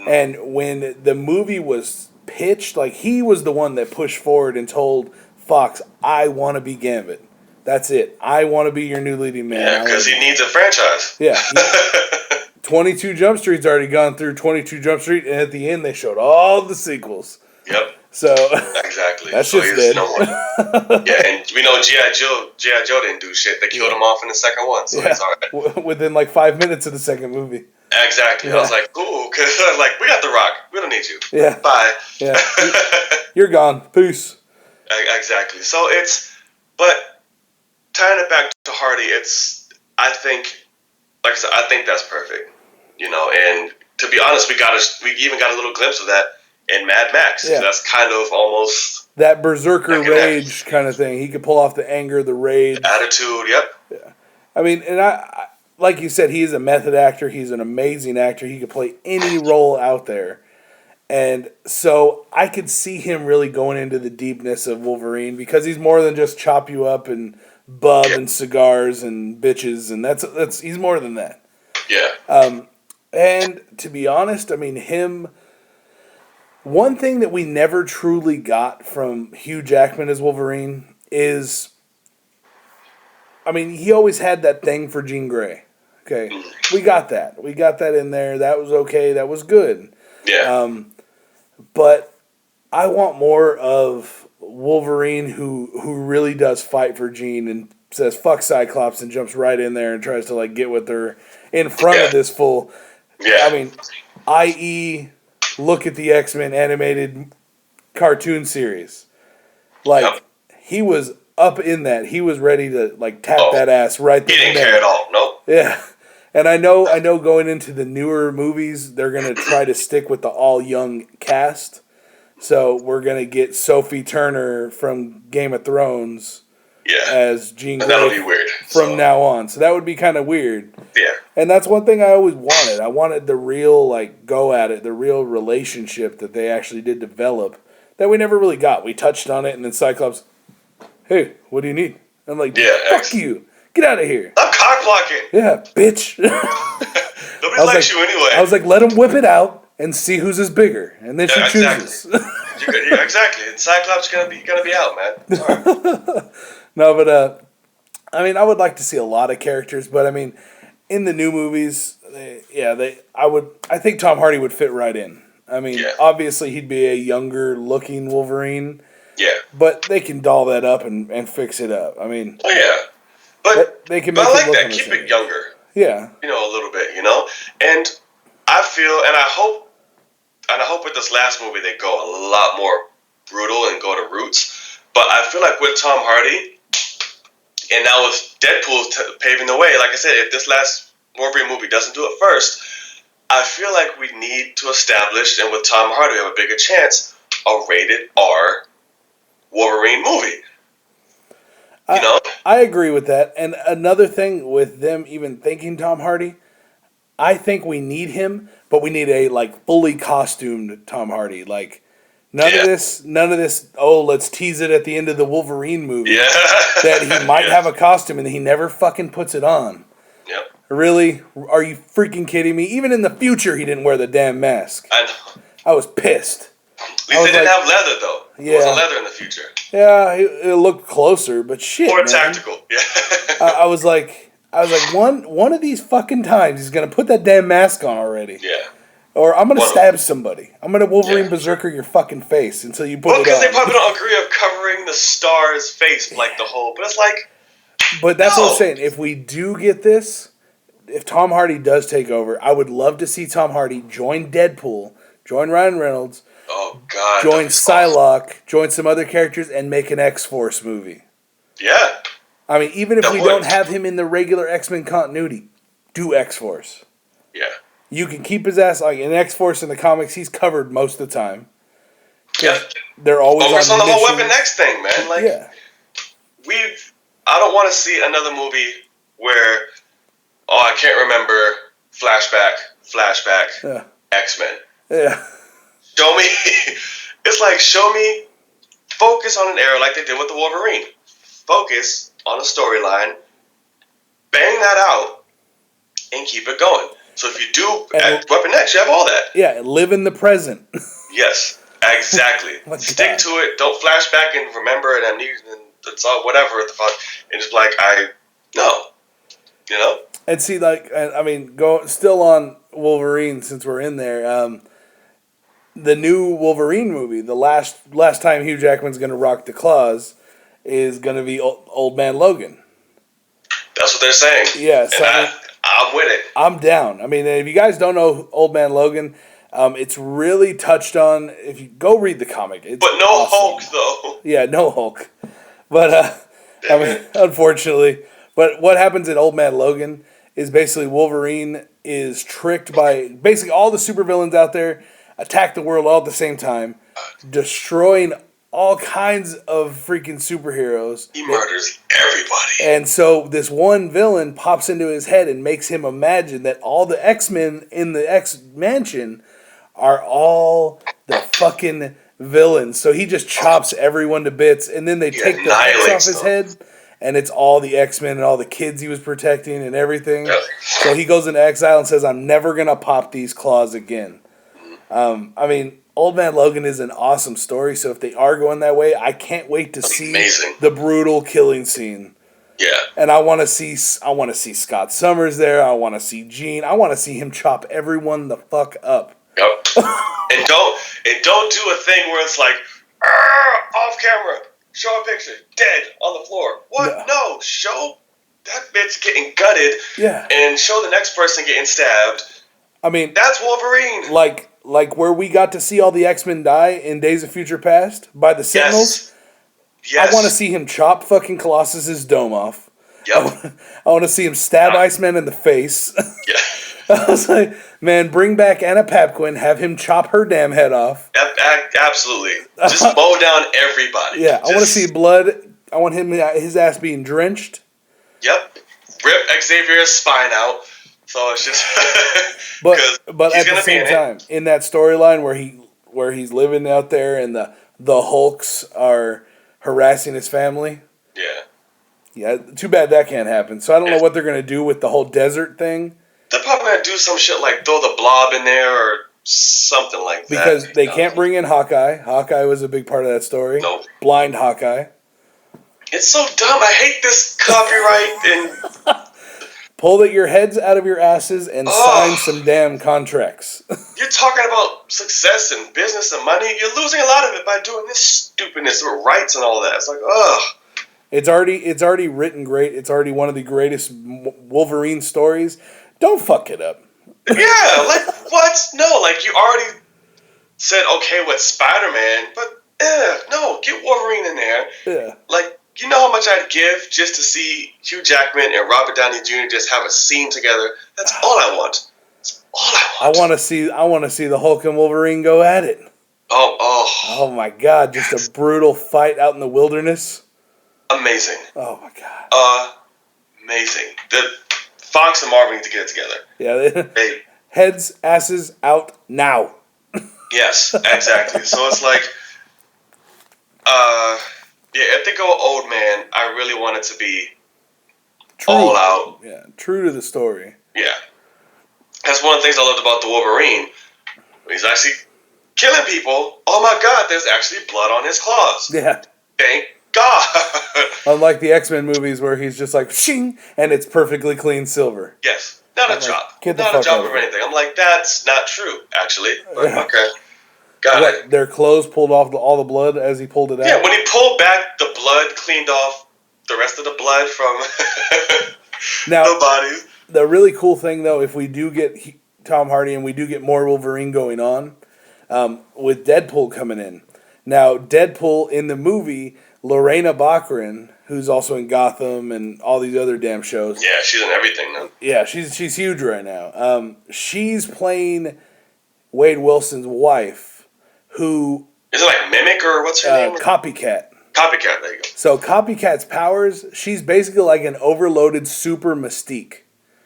Speaker 1: and when the movie was pitched, like he was the one that pushed forward and told Fox, "I want to be Gambit. That's it. I want to be your new leading man."
Speaker 2: Yeah, because he needs a franchise.
Speaker 1: Yeah. 22 Jump Street's already gone through 22 Jump Street, and at the end they showed all the sequels.
Speaker 2: Yep.
Speaker 1: So
Speaker 2: exactly.
Speaker 1: That's
Speaker 2: so
Speaker 1: just dead.
Speaker 2: No more. Yeah, and we know G.I. Joe didn't do shit. They killed him off in the second one, so he's alright.
Speaker 1: Within like 5 minutes of the second movie.
Speaker 2: Exactly. Yeah. I was like, cool, because I was like, we got The Rock. We don't need you.
Speaker 1: Yeah.
Speaker 2: Bye.
Speaker 1: Yeah. You're gone. Peace.
Speaker 2: Exactly. So but tying it back to Hardy, I think, like I said, I think that's perfect. And to be honest, we even got a little glimpse of that in Mad Max. Yeah. That's kind of almost
Speaker 1: that berserker rage kind of thing. He could pull off the anger, the rage,
Speaker 2: the attitude. Yep.
Speaker 1: Yeah. I mean, and I like you said, he's a method actor. He's an amazing actor. He could play any role out there. And so I could see him really going into the deepness of Wolverine because he's more than just chop you up and bub and cigars and bitches, and that's he's more than that.
Speaker 2: Yeah.
Speaker 1: And to be honest, I mean, one thing that we never truly got from Hugh Jackman as Wolverine is, I mean, he always had that thing for Jean Grey. Okay, we got that. We got that in there. That was okay. That was good.
Speaker 2: Yeah.
Speaker 1: But I want more of Wolverine who really does fight for Jean and says fuck Cyclops and jumps right in there and tries to like get with her in front of this full.
Speaker 2: Yeah.
Speaker 1: I mean, i.e., look at the X-Men animated cartoon series. Like he was up in that. He was ready to like tap that ass right there.
Speaker 2: He didn't care at all. Nope.
Speaker 1: Yeah. And I know going into the newer movies, they're going to try to stick with the all-young cast. So we're going to get Sophie Turner from Game of Thrones as Jean Grey
Speaker 2: that'll be weird.
Speaker 1: from now on. So that would be kind of weird.
Speaker 2: Yeah.
Speaker 1: And that's one thing I always wanted. I wanted the real, like, go at it, the real relationship that they actually did develop that we never really got. We touched on it, and then Cyclops, hey, what do you need? I'm like, fuck you. Get out of here.
Speaker 2: I'm cock blocking.
Speaker 1: Yeah, bitch.
Speaker 2: Nobody likes you anyway.
Speaker 1: I was like, let him whip it out and see whose is bigger. And then she chooses.
Speaker 2: Exactly. And Cyclops is gonna be out, man. Sorry.
Speaker 1: No, but I mean, I would like to see a lot of characters, but I mean, in the new movies, I think Tom Hardy would fit right in. I mean, obviously he'd be a younger looking Wolverine.
Speaker 2: Yeah.
Speaker 1: But they can doll that up and fix it up. I mean,
Speaker 2: But
Speaker 1: they can
Speaker 2: make
Speaker 1: I
Speaker 2: like
Speaker 1: it
Speaker 2: that. Keep it younger.
Speaker 1: Yeah.
Speaker 2: A little bit, And I feel, and I hope with this last movie they go a lot more brutal and go to roots. But I feel like with Tom Hardy, and now with Deadpool paving the way, like I said, if this last Wolverine movie doesn't do it first, I feel like we need to establish, and with Tom Hardy, we have a bigger chance, a rated R Wolverine movie.
Speaker 1: I agree with that. And another thing with them even thinking Tom Hardy, I think we need him, but we need a like fully costumed Tom Hardy. Like none of this, let's tease it at the end of the Wolverine movie.
Speaker 2: Yeah.
Speaker 1: That he might have a costume and he never fucking puts it on.
Speaker 2: Yep.
Speaker 1: Really? Are you freaking kidding me? Even in the future he didn't wear the damn mask.
Speaker 2: I know.
Speaker 1: I was pissed.
Speaker 2: At least they didn't have leather though.
Speaker 1: Yeah.
Speaker 2: It wasn't leather in the future.
Speaker 1: Yeah, it looked closer, but shit.
Speaker 2: More
Speaker 1: man.
Speaker 2: tactical. Yeah.
Speaker 1: I was like one of these fucking times he's gonna put that damn mask on already.
Speaker 2: Yeah.
Speaker 1: Or I'm gonna stab somebody. I'm gonna Wolverine Berserker your fucking face until you put it on.
Speaker 2: Because they probably don't agree of covering the star's face like the whole. But it's like.
Speaker 1: But that's what I'm saying. If we do get this, if Tom Hardy does take over, I would love to see Tom Hardy join Deadpool, join Ryan Reynolds.
Speaker 2: Oh God!
Speaker 1: Join Psylocke, join some other characters, and make an X-Force movie.
Speaker 2: Yeah.
Speaker 1: I mean, even if we don't have him in the regular X-Men continuity, do X-Force.
Speaker 2: Yeah.
Speaker 1: You can keep his ass like in X-Force in the comics. He's covered most of the time.
Speaker 2: Yeah.
Speaker 1: They're always
Speaker 2: on the whole Weapon X thing, man. Like, I don't want to see another movie where, I can't remember flashback, X-Men.
Speaker 1: Yeah.
Speaker 2: Show me, it's like, show me focus on an era like they did with the Wolverine. Focus on a storyline, bang that out, and keep it going. So if you do Weapon X, you have all that.
Speaker 1: Yeah, live in the present.
Speaker 2: Yes, exactly. Stick to it. Don't flash back and remember and amnesia and it's all whatever the fuck. And just like you know.
Speaker 1: And see, like, I mean, still on Wolverine since we're in there. The new Wolverine movie, the last time Hugh Jackman's going to rock the claws, is going to be Old Man Logan.
Speaker 2: That's what they're saying.
Speaker 1: Yeah, so
Speaker 2: I'm with it.
Speaker 1: I'm down. I mean, if you guys don't know Old Man Logan, it's really touched on. If you go read the comic, it's
Speaker 2: but no
Speaker 1: awesome.
Speaker 2: Hulk though.
Speaker 1: Yeah, no Hulk. But I mean, unfortunately, but what happens in Old Man Logan is basically Wolverine is tricked by basically all the supervillains out there attack the world all at the same time, destroying all kinds of freaking superheroes.
Speaker 2: He murders everybody.
Speaker 1: And so this one villain pops into his head and makes him imagine that all the X-Men in the X-Mansion are all the fucking villains. So he just chops everyone to bits, and then they take the X off his head, and it's all the X-Men and all the kids he was protecting and everything. Yep. So he goes into exile and says, I'm never going to pop these claws again. I mean, Old Man Logan is an awesome story, so if they are going that way, I can't wait to see the brutal killing scene.
Speaker 2: Yeah.
Speaker 1: And I want to see Scott Summers there. I want to see Gene. I want to see him chop everyone the fuck up.
Speaker 2: Yep. and don't do a thing where it's like, off camera, show a picture, dead on the floor. What? No, show that bitch getting gutted.
Speaker 1: Yeah.
Speaker 2: And show the next person getting stabbed.
Speaker 1: I mean,
Speaker 2: that's Wolverine.
Speaker 1: Like where we got to see all the X-Men die in Days of Future Past by the Sentinels.
Speaker 2: Yes.
Speaker 1: I want to see him chop fucking Colossus's dome off.
Speaker 2: Yep.
Speaker 1: I want to see him stab Iceman in the face.
Speaker 2: Yeah.
Speaker 1: I was like, man, bring back Anna Paquin, have him chop her damn head off.
Speaker 2: Absolutely. Just mow down everybody.
Speaker 1: Yeah, I want to see blood. I want his ass being drenched.
Speaker 2: Yep. Rip Xavier's spine out. So it's just
Speaker 1: but at the same time, in that storyline where he's living out there and the Hulks are harassing his family. Yeah, too bad that can't happen. So I don't know what they're gonna do with the whole desert thing.
Speaker 2: They're probably gonna do some shit like throw the Blob in there or something like that.
Speaker 1: Because they can't bring in Hawkeye. Hawkeye was a big part of that story.
Speaker 2: Nope.
Speaker 1: Blind Hawkeye.
Speaker 2: It's so dumb. I hate this copyright and.
Speaker 1: Pull your heads out of your asses and sign some damn contracts.
Speaker 2: You're talking about success and business and money. You're losing a lot of it by doing this stupidness with rights and all that. It's like, ugh.
Speaker 1: It's already written great. It's already one of the greatest Wolverine stories. Don't fuck it up.
Speaker 2: Yeah, like what? No, like you already said okay with Spider-Man, but no, get Wolverine in there. Yeah. Like. You know how much I'd give just to see Hugh Jackman and Robert Downey Jr. just have a scene together? That's all I want. That's all I want.
Speaker 1: I want to see the Hulk and Wolverine go at it. Oh my God! Just a brutal fight out in the wilderness.
Speaker 2: Amazing.
Speaker 1: Oh my God.
Speaker 2: Amazing. The Fox and Marvel need to get it together.
Speaker 1: Yeah.
Speaker 2: Hey.
Speaker 1: Heads, asses out now.
Speaker 2: Yes, exactly. So it's like, yeah, if they go Old Man, I really want it to be all out.
Speaker 1: Yeah, true to the story.
Speaker 2: Yeah. That's one of the things I loved about the Wolverine. He's actually killing people. Oh my God, there's actually blood on his claws.
Speaker 1: Yeah.
Speaker 2: Thank God.
Speaker 1: Unlike the X-Men movies where he's just like, shing, and it's perfectly clean silver.
Speaker 2: Yes. Not a drop. Not a drop of anything. I'm like, that's not true, actually. But okay. Got it.
Speaker 1: Their clothes pulled off all the blood as he pulled it out?
Speaker 2: Yeah, when he pulled back, the blood cleaned off the rest of the blood from the bodies.
Speaker 1: The really cool thing, though, if we do get Tom Hardy and we do get more Wolverine going on, with Deadpool coming in. Now, Deadpool in the movie, Lorena Baccarin, who's also in Gotham and all these other damn shows.
Speaker 2: Yeah, she's in everything now.
Speaker 1: Yeah, she's huge right now. She's playing Wade Wilson's wife. Who
Speaker 2: is it like Mimic or what's her name?
Speaker 1: Copycat.
Speaker 2: Copycat, there you go.
Speaker 1: So Copycat's powers, she's basically like an overloaded super Mystique.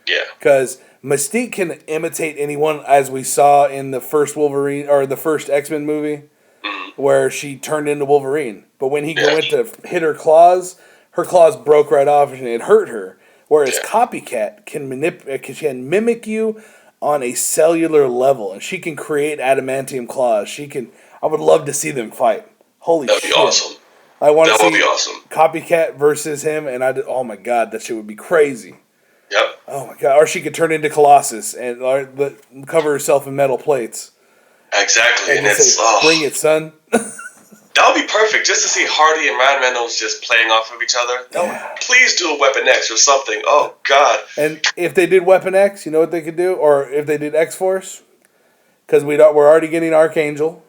Speaker 2: Yeah.
Speaker 1: Because Mystique can imitate anyone, as we saw in the first Wolverine or the first X-Men movie.
Speaker 2: Mm-hmm.
Speaker 1: where she turned into Wolverine. But when he
Speaker 2: Yeah.
Speaker 1: went to hit her claws broke right off and it hurt her. Whereas
Speaker 2: Yeah.
Speaker 1: Copycat can mimic you on a cellular level, and she can create adamantium claws. I would love to see them fight. Holy
Speaker 2: That'd be
Speaker 1: shit!
Speaker 2: awesome.
Speaker 1: I want to
Speaker 2: That would be
Speaker 1: see
Speaker 2: awesome.
Speaker 1: Copycat versus him, and oh my god, that shit would be crazy.
Speaker 2: Yep.
Speaker 1: Oh my god! Or she could turn into Colossus and cover herself in metal plates.
Speaker 2: Exactly. And
Speaker 1: just
Speaker 2: it's
Speaker 1: say, bring it, son.
Speaker 2: that would be perfect just to see Hardy and Ryan Reynolds just playing off of each other. Please do a Weapon X or something. Oh god.
Speaker 1: And if they did Weapon X, you know what they could do? Or if they did X Force, because we're already getting Archangel.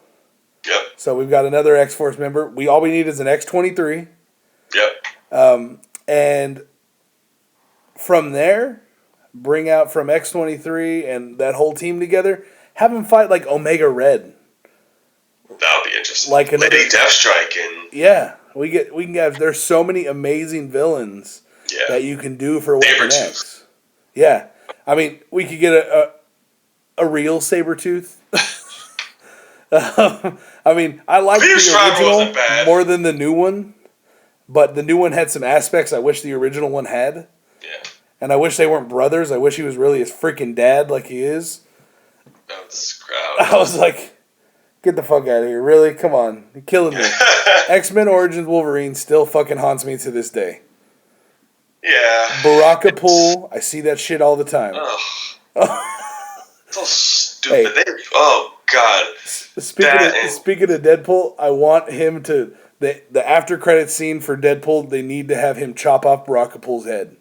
Speaker 2: Yep.
Speaker 1: So we've got another X Force member. All we need is an X-23.
Speaker 2: Yep.
Speaker 1: And from there, bring out from X-23 and that whole team together. Have them fight like Omega Red.
Speaker 2: That would be interesting.
Speaker 1: Like another
Speaker 2: Lady Deathstrike and
Speaker 1: we can have. There's so many amazing villains that you can do for Weapon X. Yeah, I mean we could get a real Sabretooth. I mean, I like the original more than the new one, but the new one had some aspects I wish the original one had.
Speaker 2: Yeah.
Speaker 1: And I wish they weren't brothers. I wish he was really his freaking dad like he is. I was like, get the fuck out of here. Really? Come on. You're killing me. X-Men Origins Wolverine still fucking haunts me to this day.
Speaker 2: Yeah.
Speaker 1: Baraka Pool. I see that shit all the time.
Speaker 2: So stupid. Hey. Oh, God.
Speaker 1: Speaking of Deadpool, I want him to... The after credit scene for Deadpool, they need to have him chop off Baraka Pool's head.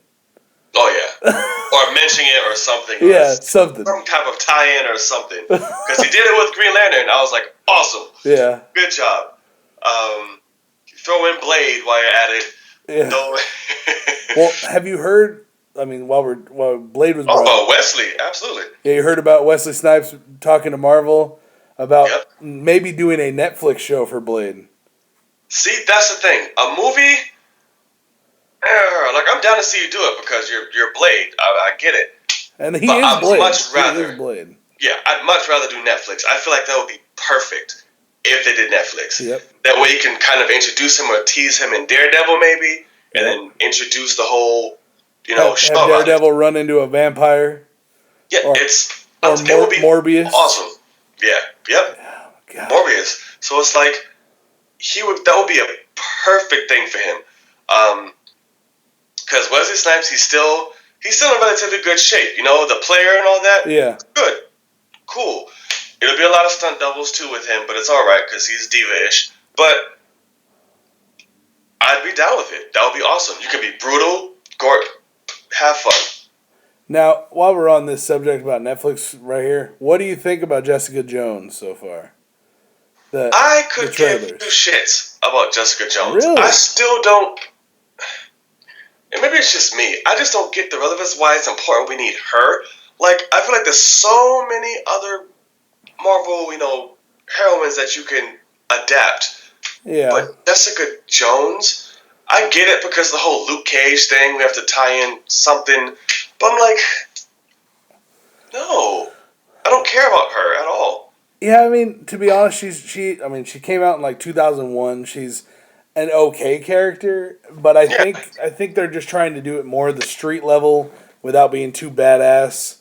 Speaker 2: Oh, yeah. Or mention it or something.
Speaker 1: Yeah, something.
Speaker 2: Some type of tie-in or something. Because he did it with Green Lantern. I was like, awesome.
Speaker 1: Yeah.
Speaker 2: Good job. Throw in Blade while you're at it.
Speaker 1: Yeah.
Speaker 2: No.
Speaker 1: Well, have you heard... I mean, while Blade was brought
Speaker 2: up... Wesley. Absolutely.
Speaker 1: Yeah, you heard about Wesley Snipes talking to Marvel about maybe doing a Netflix show for Blade.
Speaker 2: See, that's the thing. A movie... like, I'm down to see you do it because you're Blade. I get it.
Speaker 1: And he is Blade.
Speaker 2: He is Blade. Yeah, I'd much rather do Netflix. I feel like that would be perfect if they did Netflix.
Speaker 1: Yep.
Speaker 2: That way you can kind of introduce him or tease him in Daredevil maybe, and then introduce the whole, show.
Speaker 1: Have Daredevil run into a vampire.
Speaker 2: Yeah, it would be
Speaker 1: Morbius.
Speaker 2: Awesome. Yeah, yep. Oh, God. Morbius. So it's like that would be a perfect thing for him. Because Wesley Snipes, he's still in relatively good shape. The player and all that.
Speaker 1: Yeah.
Speaker 2: Good. Cool. It'll be a lot of stunt doubles too with him, but it's all right because he's diva-ish. But I'd be down with it. That would be awesome. You could be brutal, have fun.
Speaker 1: Now, while we're on this subject about Netflix right here, what do you think about Jessica Jones so far?
Speaker 2: I could give two shits about Jessica Jones.
Speaker 1: Really?
Speaker 2: I still don't. And maybe it's just me. I just don't get the relevance why it's important we need her. Like, I feel like there's so many other Marvel, heroines that you can adapt.
Speaker 1: Yeah.
Speaker 2: But Jessica Jones, I get it because the whole Luke Cage thing, we have to tie in something. But I'm like, no. I don't care about her at all.
Speaker 1: Yeah, I mean, to be honest, she came out in like 2001. She's an okay character, but I think they're just trying to do it more at the street level without being too badass.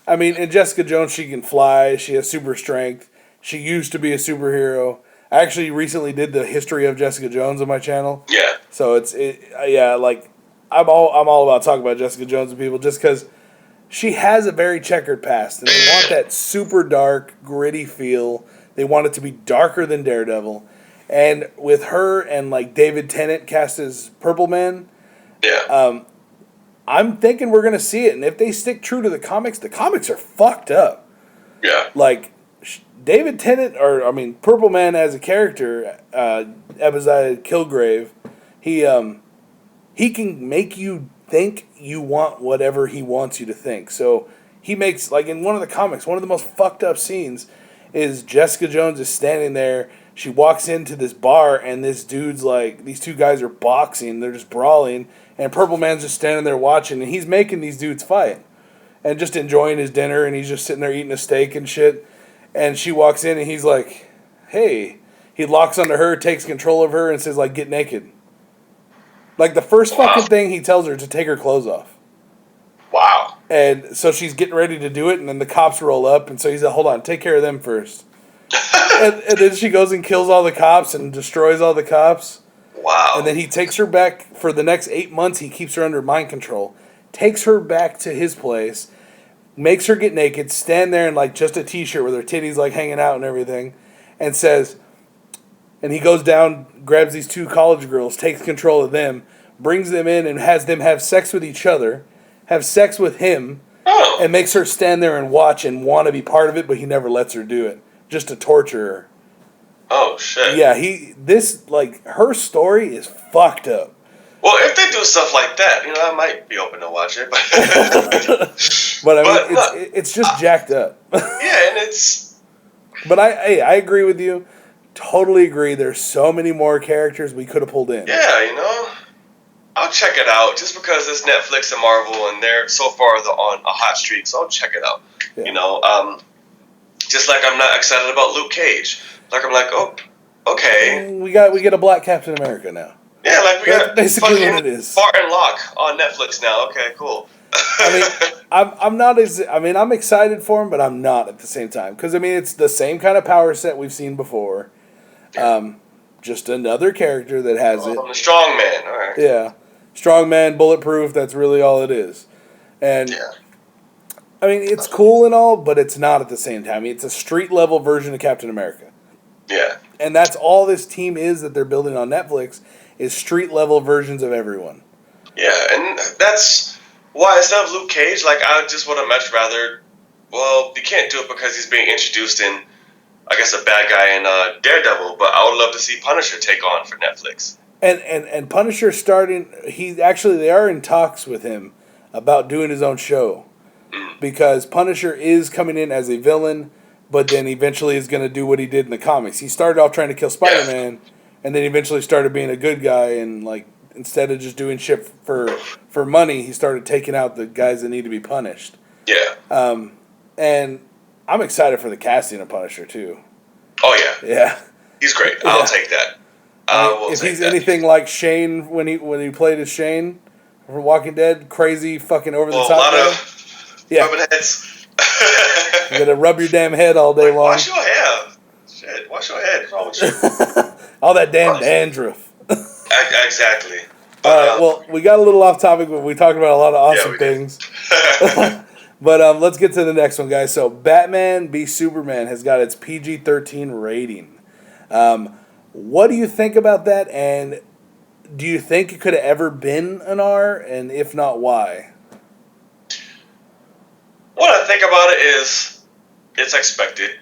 Speaker 1: I mean, in Jessica Jones, she can fly. She has super strength. She used to be a superhero. I actually recently did the history of Jessica Jones on my channel.
Speaker 2: Yeah.
Speaker 1: So I'm all about talking about Jessica Jones with people just because she has a very checkered past, and they want that super dark, gritty feel. They want it to be darker than Daredevil. And with her and like David Tennant cast as Purple Man, I'm thinking we're gonna see it. And if they stick true to the comics are fucked up.
Speaker 2: Yeah.
Speaker 1: Like David Tennant, Purple Man as a character, Abiziah Kilgrave, he can make you think you want whatever he wants you to think. So he makes, like in one of the comics, one of the most fucked up scenes is Jessica Jones is standing there. She walks into this bar, and this dude's like, these two guys are boxing. They're just brawling. And Purple Man's just standing there watching, and he's making these dudes fight. And just enjoying his dinner, and he's just sitting there eating a steak and shit. And she walks in, and he's like, hey. He locks onto her, takes control of her, and says, like, get naked. Like, the first fucking thing he tells her to take her clothes off.
Speaker 2: Wow.
Speaker 1: And so she's getting ready to do it, and then the cops roll up, and so he's like, hold on, take care of them first. and then she goes and kills all the cops and destroys all the cops.
Speaker 2: Wow.
Speaker 1: And then he takes her back for the next 8 months. He keeps her under mind control. Takes her back to his place. Makes her get naked. Stand there in like just a t-shirt with her titties like hanging out and everything. And says... And he goes down, grabs these 2 college girls, takes control of them, brings them in and has them have sex with each other, have sex with him, and makes her stand there and watch and want to be part of it, but he never lets her do it. Just to torture her.
Speaker 2: Oh, shit.
Speaker 1: Yeah, her story is fucked up.
Speaker 2: Well, if they do stuff like that, I might be open to watch it.
Speaker 1: But I mean, it's just jacked up.
Speaker 2: Yeah, and it's...
Speaker 1: But I agree with you. Totally agree. There's so many more characters we could have pulled in.
Speaker 2: Yeah, I'll check it out just because it's Netflix and Marvel, and they're so far on a hot streak, so I'll check it out. Yeah. Just like I'm not excited about Luke Cage. Like I'm like, oh, okay.
Speaker 1: We get a black Captain America now.
Speaker 2: Yeah, like we got
Speaker 1: basically what it is.
Speaker 2: Barton Locke on Netflix now. Okay, cool.
Speaker 1: I'm excited for him, but I'm not at the same time because it's the same kind of power set we've seen before. Just another character that has it.
Speaker 2: I'm a strong man, all right.
Speaker 1: Yeah. Strong man, bulletproof, that's really all it is. And, it's cool and all, but it's not at the same time. It's a street-level version of Captain America.
Speaker 2: Yeah.
Speaker 1: And that's all this team is that they're building on Netflix, is street-level versions of everyone.
Speaker 2: Yeah, and that's why instead of Luke Cage, I just would have much rather... Well, you can't do it because he's being introduced in... I guess a bad guy in Daredevil, but I would love to see Punisher take on for Netflix.
Speaker 1: And Punisher they are in talks with him about doing his own show. Because Punisher is coming in as a villain, but then eventually is going to do what he did in the comics. He started off trying to kill Spider-Man, and then eventually started being a good guy, and instead of just doing shit for money, he started taking out the guys that need to be punished.
Speaker 2: Yeah.
Speaker 1: And I'm excited for the casting of Punisher too.
Speaker 2: Oh yeah.
Speaker 1: Yeah.
Speaker 2: He's great. I'll take that.
Speaker 1: If he's anything like Shane when he played as Shane from Walking Dead, crazy fucking over the top.
Speaker 2: A lot of rubbing heads.
Speaker 1: You gotta rub your damn head all day long.
Speaker 2: Wash your hair. Shit, wash your head. What's wrong with you?
Speaker 1: All that damn dandruff.
Speaker 2: Exactly.
Speaker 1: All right, well, we got a little off topic, but we talked about a lot of awesome things. But let's get to the next one, guys. So, Batman v Superman has got its PG-13 rating. What do you think about that? And do you think it could have ever been an R? And if not, why?
Speaker 2: What I think about it is, it's expected.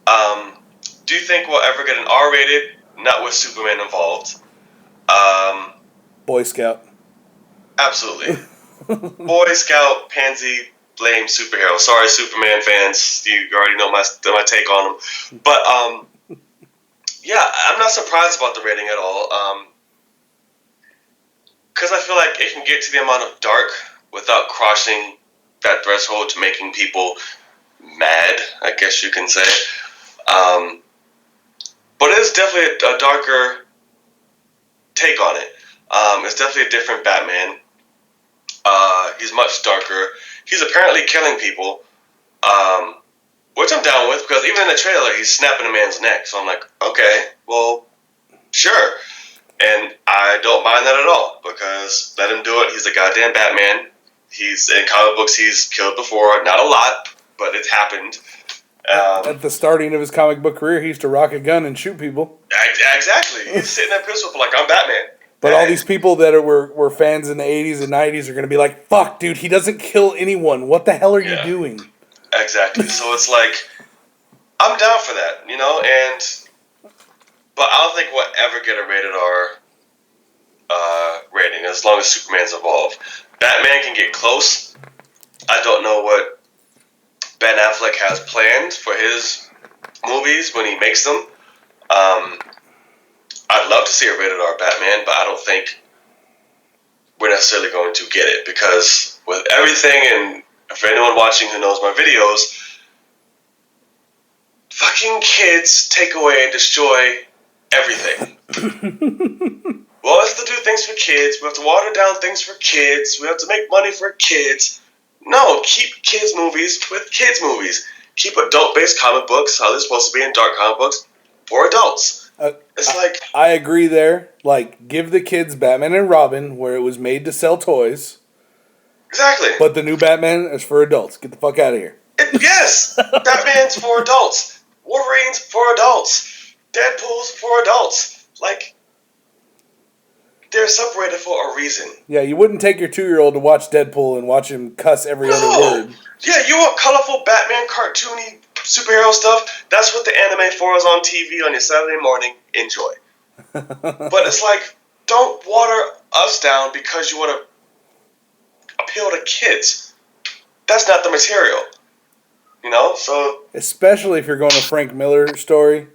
Speaker 2: Do you think we'll ever get an R rated, not with Superman involved?
Speaker 1: Boy Scout.
Speaker 2: Absolutely. Boy Scout, pansy, lame superhero. Sorry, Superman fans. You already know my take on them. But, yeah, I'm not surprised about the rating at all. Because I feel like it can get to the amount of dark without crossing that threshold to making people mad, I guess you can say. But it is definitely a darker take on it. It's definitely a different Batman. He's much darker. He's apparently killing people, which I'm down with because even in the trailer, he's snapping a man's neck. So I'm like, okay, well, sure. And I don't mind that at all because let him do it. He's a goddamn Batman. He's in comic books. He's killed before, not a lot, but it's happened.
Speaker 1: At the starting of his comic book career, he used to rock a gun and shoot people.
Speaker 2: Exactly. He's sitting at pistol like I'm Batman.
Speaker 1: But all these people that were fans in the 80s and 90s are going to be like, fuck, dude, he doesn't kill anyone. What the hell are you doing?
Speaker 2: Exactly. So it's like, I'm down for that, but I don't think we'll ever get a rated R rating as long as Superman's involved. Batman can get close. I don't know what Ben Affleck has planned for his movies when he makes them. I'd love to see a rated R Batman, but I don't think we're necessarily going to get it because with everything, and for anyone watching who knows my videos, fucking kids take away and destroy everything. Well, we have to do things for kids. We have to water down things for kids. We have to make money for kids. No, keep kids movies with kids movies. Keep adult-based comic books, how they're supposed to be in dark comic books, for adults.
Speaker 1: I agree there. Like, give the kids Batman and Robin, where it was made to sell toys.
Speaker 2: Exactly.
Speaker 1: But the new Batman is for adults. Get the fuck out of here.
Speaker 2: Yes! Batman's for adults. Wolverine's for adults. Deadpool's for adults. Like, they're separated for a reason.
Speaker 1: Yeah, you wouldn't take your 2-year-old to watch Deadpool and watch him cuss every other word.
Speaker 2: Yeah, you want colorful Batman, cartoony superhero stuff? That's what the Anime 4 is on TV on your Saturday morning. Enjoy. But it's like, don't water us down because you want to appeal to kids. That's not the material. You know? So
Speaker 1: especially if you're going to Frank Miller story.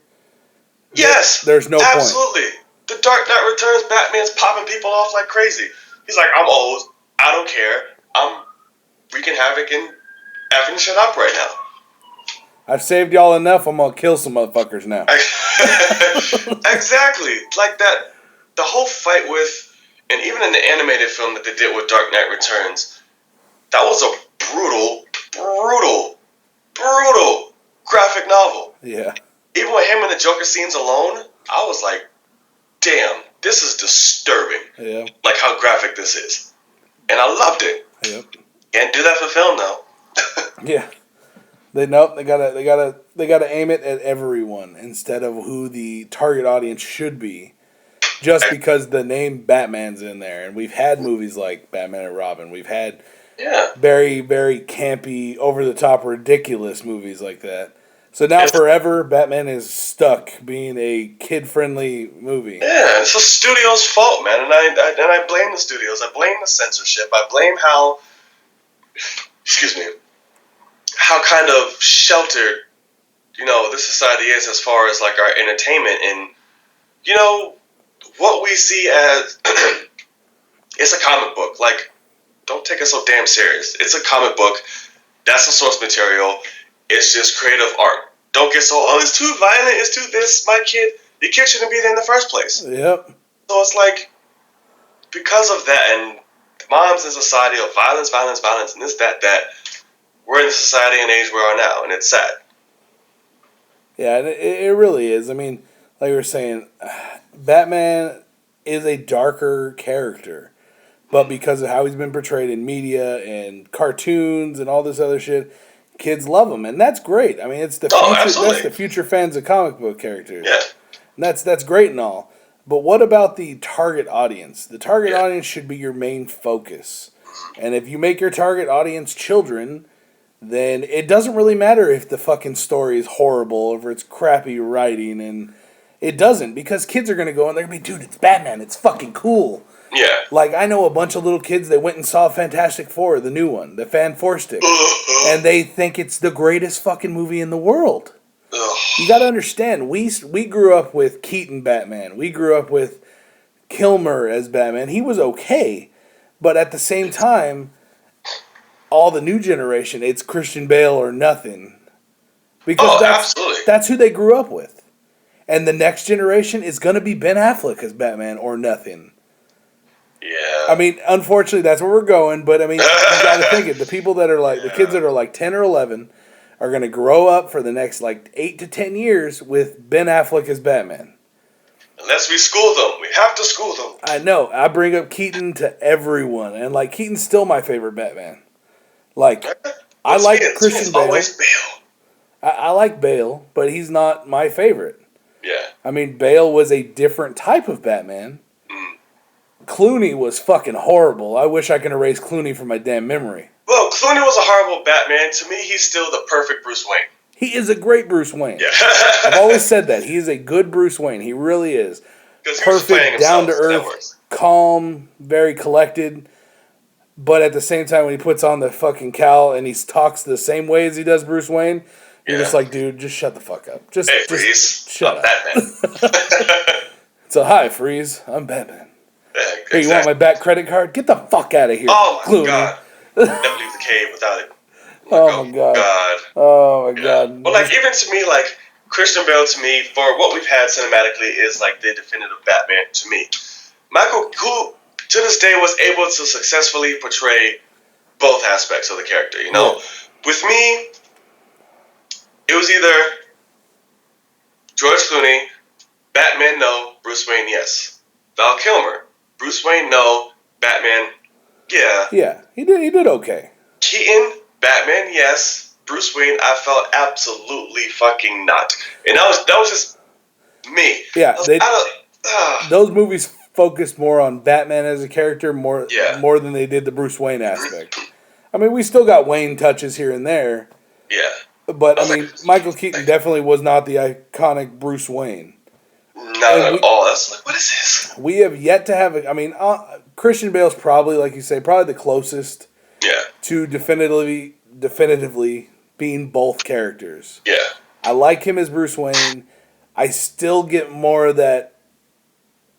Speaker 2: Yes.
Speaker 1: There's no
Speaker 2: absolutely.
Speaker 1: point.
Speaker 2: The Dark Knight Returns, Batman's popping people off like crazy. He's like, I'm old. I don't care. I'm wreaking havoc and effing shit up right now.
Speaker 1: I've saved y'all enough. I'm going to kill some motherfuckers now.
Speaker 2: Exactly. Like that, the whole fight with, and even in the animated film that they did with Dark Knight Returns, that was a brutal graphic novel.
Speaker 1: Yeah.
Speaker 2: Even with him and the Joker scenes alone, I was like, damn, this is disturbing.
Speaker 1: Yeah.
Speaker 2: Like how graphic this is. And I loved it.
Speaker 1: Yep.
Speaker 2: Can't do that for film though.
Speaker 1: Yeah. They gotta aim it at everyone instead of who the target audience should be. Just because the name Batman's in there. And we've had movies like Batman and Robin. We've had very, very campy, over the top, ridiculous movies like that. So now forever, Batman is stuck being a kid-friendly movie.
Speaker 2: Yeah, it's the studio's fault, man, and I blame the studios. I blame the censorship. I blame how, how kind of sheltered, this society is as far as like our entertainment and, what we see as it's a comic book. Like, don't take it so damn serious. It's a comic book. That's the source material. It's just creative art. Don't get so, it's too violent, it's too this, the kid shouldn't be there in the first place.
Speaker 1: Yep.
Speaker 2: So it's like, because of that, and moms in society of violence, and this, that, we're in the society and age we are now, and it's sad.
Speaker 1: Yeah, it really is. I mean, like we were saying, Batman is a darker character. But because of how he's been portrayed in media and cartoons and all this other shit, kids love him, and that's great. I mean, it's the future. That's the future fans of comic book characters.
Speaker 2: Yeah,
Speaker 1: and that's great and all. But what about the target audience? The target audience should be your main focus. And if you make your target audience children, then it doesn't really matter if the fucking story is horrible or if it's crappy writing, and it doesn't, because kids are gonna go and they're gonna be, dude, it's Batman. It's fucking cool.
Speaker 2: Yeah.
Speaker 1: Like, I know a bunch of little kids that went and saw Fantastic Four, the new one, the Fan Four Stick, and they think it's the greatest fucking movie in the world. You gotta understand, we grew up with Keaton Batman. We grew up with Kilmer as Batman. He was okay, but at the same time, all the new generation, it's Christian Bale or nothing. Because that's who they grew up with. And the next generation is gonna be Ben Affleck as Batman or nothing.
Speaker 2: Yeah.
Speaker 1: I mean, unfortunately, that's where we're going. But I mean, you got to think it. The people that are like the kids that are like 10 or 11 are going to grow up for the next like 8 to 10 years with Ben Affleck as Batman.
Speaker 2: Unless we school them, we have to school them.
Speaker 1: I know. I bring up Keaton to everyone, and like Keaton's still my favorite Batman. Like, I like Christian Bale.
Speaker 2: Always Bale.
Speaker 1: I like Bale, but he's not my favorite.
Speaker 2: Yeah.
Speaker 1: I mean, Bale was a different type of Batman. Clooney was fucking horrible. I wish I could erase Clooney from my damn memory.
Speaker 2: Well, Clooney was a horrible Batman. To me, he's still the perfect Bruce Wayne.
Speaker 1: He is a great Bruce Wayne.
Speaker 2: Yeah.
Speaker 1: I've always said that. He is a good Bruce Wayne. He really is. Perfect, down to earth, calm, very collected. But at the same time, when he puts on the fucking cowl and he talks the same way as he does Bruce Wayne, you're just like, dude, just shut the fuck up. Just shut up.
Speaker 2: Batman.
Speaker 1: So, hi, Freeze. I'm Batman.
Speaker 2: Yeah,
Speaker 1: hey, you want my back credit card? Get the fuck out of here.
Speaker 2: Oh, my
Speaker 1: Clooney.
Speaker 2: God. Never leave the cave without it.
Speaker 1: Oh, my God. Oh, my God.
Speaker 2: Well, like, even to me, like, Christian Bale to me, for what we've had cinematically, is like the definitive Batman to me. Michael, who to this day was able to successfully portray both aspects of the character. You know, with me, it was either George Clooney, Batman, no. Bruce Wayne, yes. Val Kilmer, Bruce Wayne, no. Batman, yeah.
Speaker 1: Yeah, he did okay.
Speaker 2: Keaton, Batman, yes. Bruce Wayne, I felt absolutely fucking not. And that was just me.
Speaker 1: Yeah, those movies focused more on Batman as a character more than they did the Bruce Wayne aspect. I mean, we still got Wayne touches here and there.
Speaker 2: Yeah.
Speaker 1: But, I mean, Michael Keaton definitely was not the iconic Bruce Wayne.
Speaker 2: Not at all. That's like, what is this?
Speaker 1: We have yet to have Christian Bale's probably, like you say, probably the closest to definitively being both characters.
Speaker 2: Yeah.
Speaker 1: I like him as Bruce Wayne. I still get more of that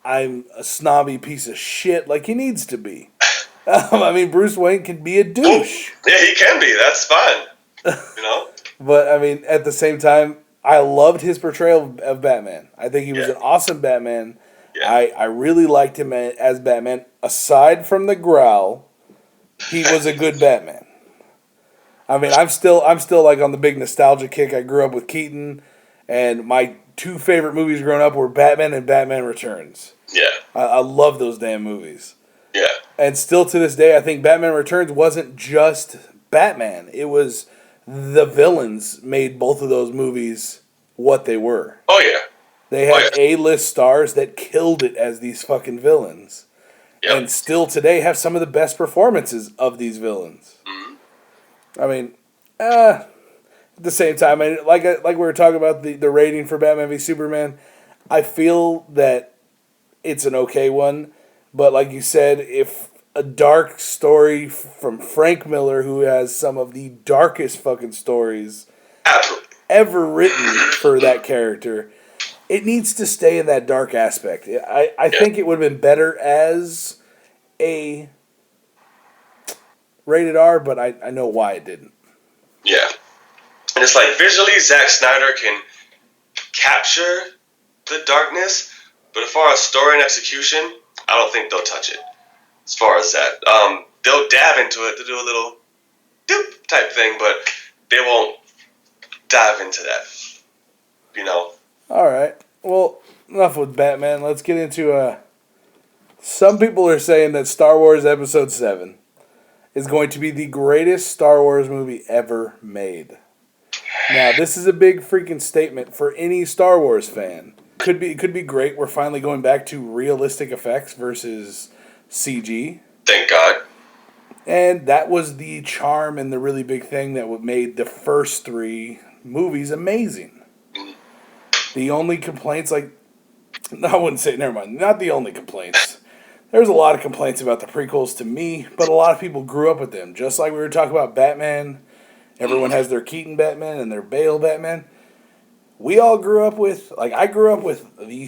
Speaker 1: I'm a snobby piece of shit like he needs to be. I mean, Bruce Wayne can be a douche.
Speaker 2: Yeah, he can be. That's fine. You know?
Speaker 1: But, I mean, at the same time, I loved his portrayal of Batman. I think he was an awesome Batman. Yeah. I really liked him as Batman. Aside from the growl, he was a good Batman. I mean, I'm still like on the big nostalgia kick. I grew up with Keaton, and my two favorite movies growing up were Batman and Batman Returns.
Speaker 2: Yeah.
Speaker 1: I love those damn movies.
Speaker 2: Yeah.
Speaker 1: And still to this day, I think Batman Returns wasn't just Batman. It was the villains made both of those movies what they were.
Speaker 2: Oh, yeah.
Speaker 1: They had A-list stars that killed it as these fucking villains. Yep. And still today have some of the best performances of these villains. Mm-hmm. I mean, at the same time, like we were talking about the rating for Batman v Superman, I feel that it's an okay one. But like you said, if a dark story from Frank Miller, who has some of the darkest fucking stories ever written for that character, it needs to stay in that dark aspect. I think it would have been better as a rated R, but I know why it didn't.
Speaker 2: Yeah. And it's like visually, Zack Snyder can capture the darkness, but as far as story and execution, I don't think they'll touch it. As far as that, they'll dab into it to do a little doop type thing, but they won't dive into that. You know.
Speaker 1: All right. Well, enough with Batman. Let's get into some people are saying that Star Wars Episode 7 is going to be the greatest Star Wars movie ever made. Now, this is a big freaking statement for any Star Wars fan. It could be great. We're finally going back to realistic effects versus CG.
Speaker 2: Thank God.
Speaker 1: And that was the charm and the really big thing that made the first three movies amazing. The only complaints, I wouldn't say, never mind, not the only complaints. There's a lot of complaints about the prequels to me, but a lot of people grew up with them. Just like we were talking about Batman, everyone has their Keaton Batman and their Bale Batman. We all grew up with, I grew up with the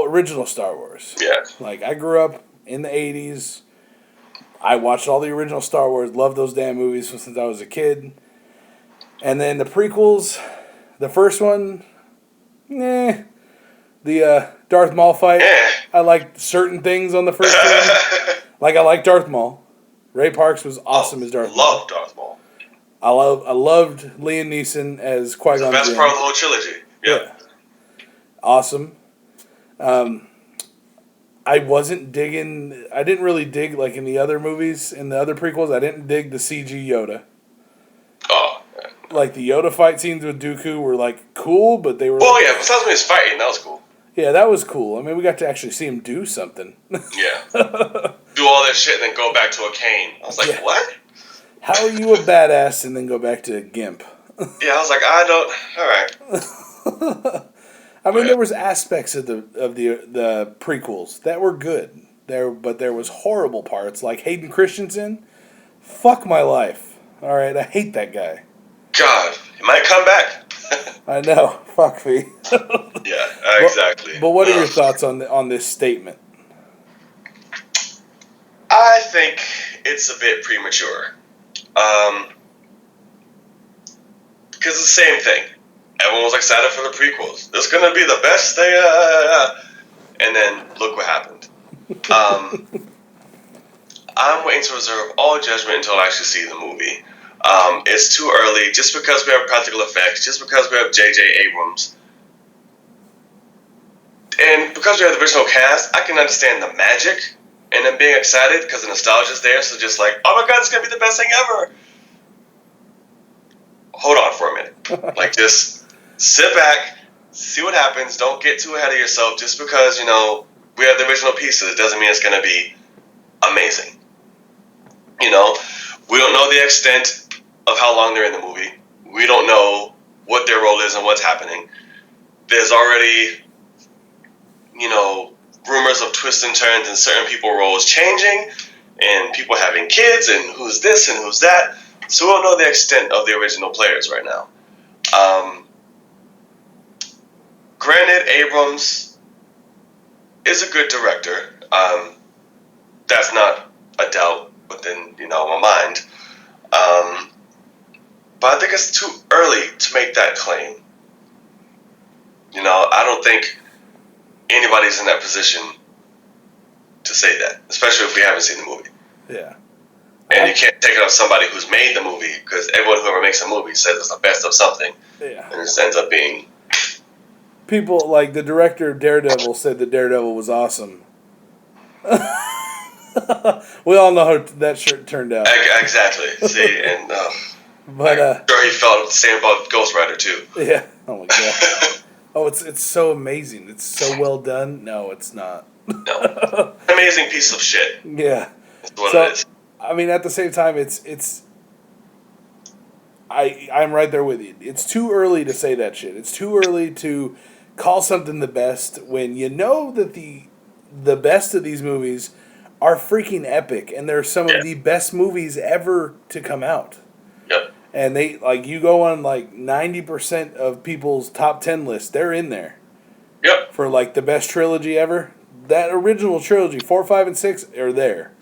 Speaker 1: original Star Wars.
Speaker 2: Yeah.
Speaker 1: I grew up in the 80s. I watched all the original Star Wars, loved those damn movies since I was a kid. And then the prequels, the first one, the Darth Maul fight, I liked certain things on the first one. I liked Darth Maul. Ray Parks was awesome as Darth Maul.
Speaker 2: Loved Darth Maul.
Speaker 1: I loved Liam Neeson as Qui-Gon Jinn.
Speaker 2: The best part of the whole trilogy. Yep.
Speaker 1: Yeah. Awesome. I didn't really dig, in the other movies, in the other prequels, I didn't dig the CG Yoda.
Speaker 2: Oh. Yeah.
Speaker 1: The Yoda fight scenes with Dooku were, cool, but they were...
Speaker 2: Well, yeah, besides when he was fighting, that was cool.
Speaker 1: Yeah, that was cool. I mean, we got to actually see him do something.
Speaker 2: Yeah. Do all that shit and then go back to a cane. I was like, what?
Speaker 1: How are you a badass and then go back to a gimp?
Speaker 2: Yeah, I was like, all right.
Speaker 1: I mean, there was aspects of the prequels that were good. But there was horrible parts, like Hayden Christensen. Fuck my life. All right, I hate that guy.
Speaker 2: God, he might come back.
Speaker 1: I know. Fuck me.
Speaker 2: Yeah, exactly.
Speaker 1: But what are your thoughts on this statement?
Speaker 2: I think it's a bit premature. Because it's the same thing. Everyone was excited for the prequels. This is gonna be the best thing. And then look what happened. I'm waiting to reserve all judgment until I actually see the movie. It's too early. Just because we have practical effects, just because we have J.J. Abrams, and because we have the original cast, I can understand the magic and them being excited because the nostalgia's there. So just like, oh my god, it's gonna be the best thing ever. Hold on for a minute. Like, just sit back, see what happens. Don't get too ahead of yourself. Just because we have the original pieces doesn't mean it's gonna be amazing. We don't know the extent of how long they're in the movie. We don't know what their role is and what's happening. There's already, rumors of twists and turns and certain people roles changing and people having kids and who's this and who's that. So we don't know the extent of the original players right now. Granted, Abrams is a good director. That's not a doubt within my mind. But I think it's too early to make that claim. I don't think anybody's in that position to say that, especially if we haven't seen the movie.
Speaker 1: Yeah.
Speaker 2: And you can't take it off somebody who's made the movie, because everyone who ever makes a movie says it's the best of something. Yeah. And it ends up being...
Speaker 1: People, like the director of Daredevil said that Daredevil was awesome. We all know how that shirt turned out.
Speaker 2: Exactly. See, and
Speaker 1: but
Speaker 2: I'm sure he felt the same about Ghost Rider too.
Speaker 1: Yeah. Oh my god. Oh, it's so amazing. It's so well done. No, it's not.
Speaker 2: No. Amazing piece of shit.
Speaker 1: Yeah.
Speaker 2: That's what it is.
Speaker 1: I mean, at the same time, I'm right there with you. It's too early to say that shit. It's too early to call something the best when you know that the best of these movies are freaking epic, and they're some of the best movies ever to come out.
Speaker 2: Yep.
Speaker 1: And they, like, you go on, like, 90% of people's top 10 lists, they're in there.
Speaker 2: Yep.
Speaker 1: For, like, the best trilogy ever. That original trilogy, 4, 5, and 6, are there.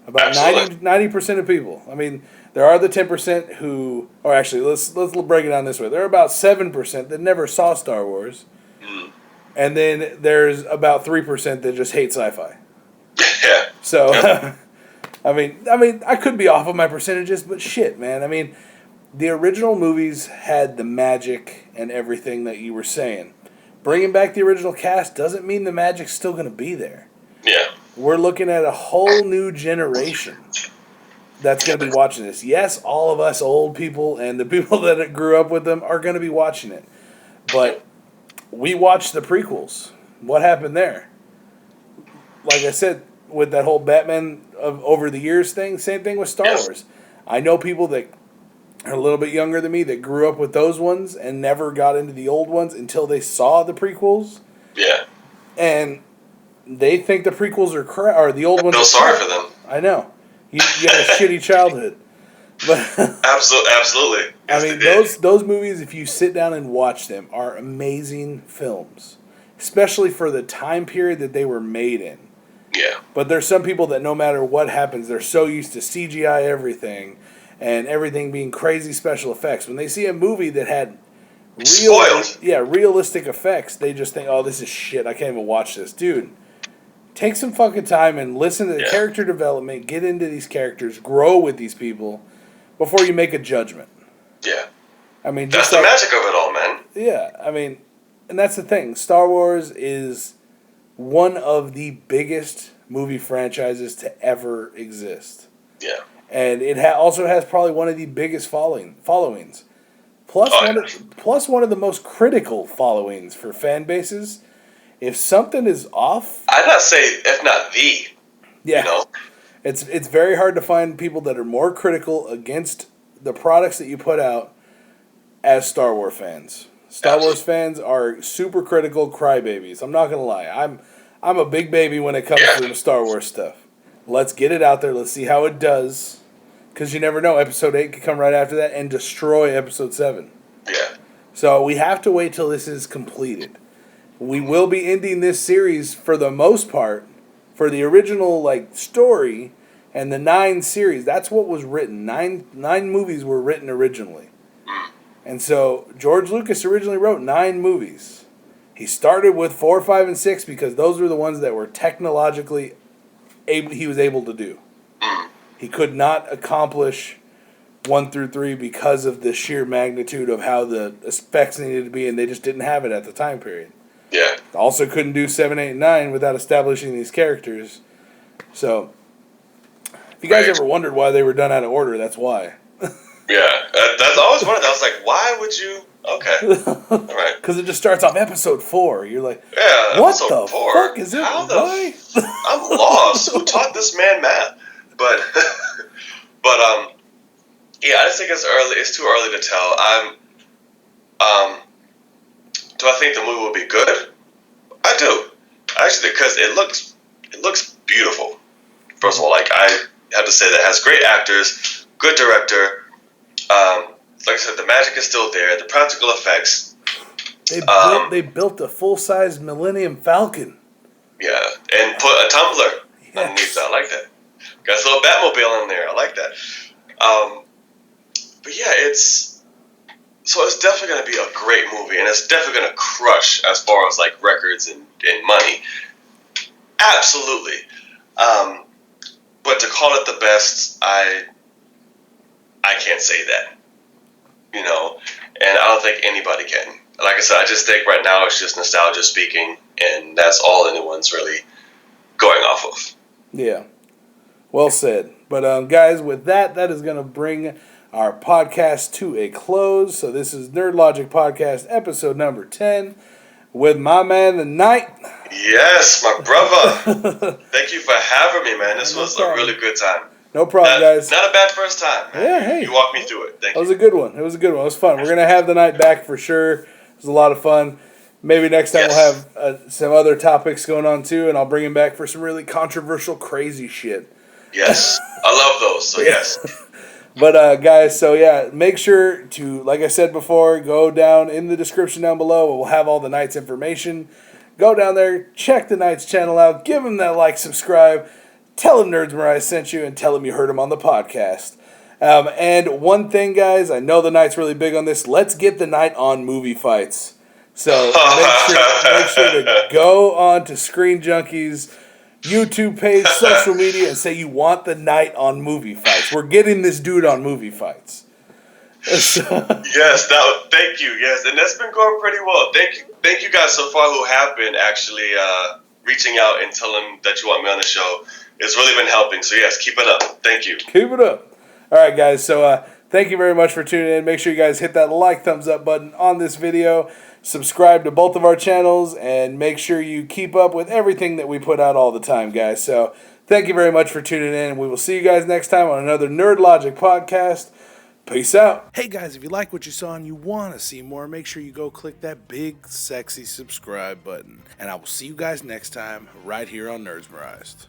Speaker 1: About 90% of people. I mean, there are the 10% who, or actually, let's break it down this way. There are about 7% that never saw Star Wars. Mm. And then there's about 3% that just hate sci-fi.
Speaker 2: Yeah.
Speaker 1: So, yep. I mean, I could be off of my percentages, but shit, man. I mean, the original movies had the magic and everything that you were saying. Bringing back the original cast doesn't mean the magic's still going to be there.
Speaker 2: Yeah.
Speaker 1: We're looking at a whole new generation that's going to be watching this. Yes, all of us old people and the people that grew up with them are going to be watching it. But we watched the prequels. What happened there? Like I said, with that whole Batman of over the years thing, same thing with Star Wars. I know people that are a little bit younger than me that grew up with those ones and never got into the old ones until they saw the prequels.
Speaker 2: Yeah.
Speaker 1: And they think the prequels are crap, or the old ones.
Speaker 2: I feel sorry for them.
Speaker 1: I know. You had a shitty childhood. But
Speaker 2: absolutely.
Speaker 1: I mean, those movies, if you sit down and watch them, are amazing films, especially for the time period that they were made in.
Speaker 2: Yeah.
Speaker 1: But there's some people that no matter what happens, they're so used to CGI everything and everything being crazy special effects. When they see a movie that had realistic effects, they just think, oh, this is shit. I can't even watch this. Dude, take some fucking time and listen to the character development, get into these characters, grow with these people before you make a judgment.
Speaker 2: Yeah.
Speaker 1: I mean,
Speaker 2: that's the magic of it all, man.
Speaker 1: Yeah, I mean, and that's the thing. Star Wars is one of the biggest movie franchises to ever exist.
Speaker 2: Yeah.
Speaker 1: And it also has probably one of the biggest followings. Plus one of the most critical followings for fan bases. If something is off...
Speaker 2: I'd not say, if not the.
Speaker 1: Yeah. It's very hard to find people that are more critical against the products that you put out as Star Wars fans. Star Wars fans are super critical crybabies. I'm not going to lie. I'm a big baby when it comes to the Star Wars stuff. Let's get it out there. Let's see how it does. Because you never know. Episode 8 could come right after that and destroy Episode 7.
Speaker 2: Yeah.
Speaker 1: So we have to wait till this is completed. We will be ending this series for the most part for the original story and the 9 series. That's what was written. Nine movies were written originally. And so George Lucas originally wrote 9 movies. He started with 4, 5, and 6 because those were the ones that were technologically he was able to do. He could not accomplish 1 through 3 because of the sheer magnitude of how the effects needed to be, and they just didn't have it at the time period.
Speaker 2: Yeah.
Speaker 1: Also couldn't do 7, 8, and 9 without establishing these characters. So, if you guys ever wondered why they were done out of order, that's why.
Speaker 2: Yeah, that's always one of them. I was like, why would you? Okay, all right.
Speaker 1: Because it just starts off episode 4. You're like,
Speaker 2: yeah,
Speaker 1: what the fuck is it? Why?
Speaker 2: I'm lost. Who taught this man math? But yeah, I just think it's early. It's too early to tell. Do I think the movie will be good? I do. Actually, because it looks beautiful. First of all, like I have to say that it has great actors, good director. Like I said, the magic is still there. The practical effects.
Speaker 1: They built a full-size Millennium Falcon.
Speaker 2: Yeah, and put a tumbler underneath that. I like that. Got a little Batmobile in there. I like that. But yeah, it's definitely going to be a great movie, and it's definitely going to crush as far as like records and money. Absolutely. But to call it the best, I can't say that. You know, and I don't think anybody can. Like I said, I just think right now it's just nostalgia speaking, and that's all anyone's really going off of.
Speaker 1: Yeah. Well said. But guys, with that is going to bring our podcast to a close. So this is Nerd Logic Podcast, episode number 10, with my man, The Knight.
Speaker 2: Yes, my brother. Thank you for having me, man. This was a really good time.
Speaker 1: No problem, guys.
Speaker 2: Not a bad first time, man.
Speaker 1: Yeah, hey.
Speaker 2: You walked me through it. Thank you.
Speaker 1: It was a good one. It was a fun. We're going to have The Knight back for sure. It was a lot of fun. Maybe next time we'll have some other topics going on too, and I'll bring him back for some really controversial, crazy shit.
Speaker 2: Yes. I love those, so yes.
Speaker 1: But guys, so yeah, make sure to, like I said before, go down in the description down below. We'll have all the Knight's information. Go down there, check the Knight's channel out, give him that like, subscribe, tell him Nerds Mariah sent you, and tell him you heard him on the podcast. And one thing, guys, I know the Knight's really big on this. Let's get the Knight on movie fights. So make sure to go on to Screen Junkies YouTube page, social media, and say you want the Knight on movie fights. We're getting this dude on movie fights.
Speaker 2: Yes, thank you. Yes, and that's been going pretty well. Thank you guys so far who have been actually reaching out and telling that you want me on the show. It's really been helping. So yes, keep it up. Thank you.
Speaker 1: Keep it up. All right, guys. So thank you very much for tuning in. Make sure you guys hit that thumbs up button on this video. Subscribe to both of our channels, and make sure you keep up with everything that we put out all the time, guys. So thank you very much for tuning in, and we will see you guys next time on another Nerd Logic podcast. Peace out. Hey, guys, if you like what you saw and you want to see more, make sure you go click that big, sexy subscribe button. And I will see you guys next time right here on Nerds Merized.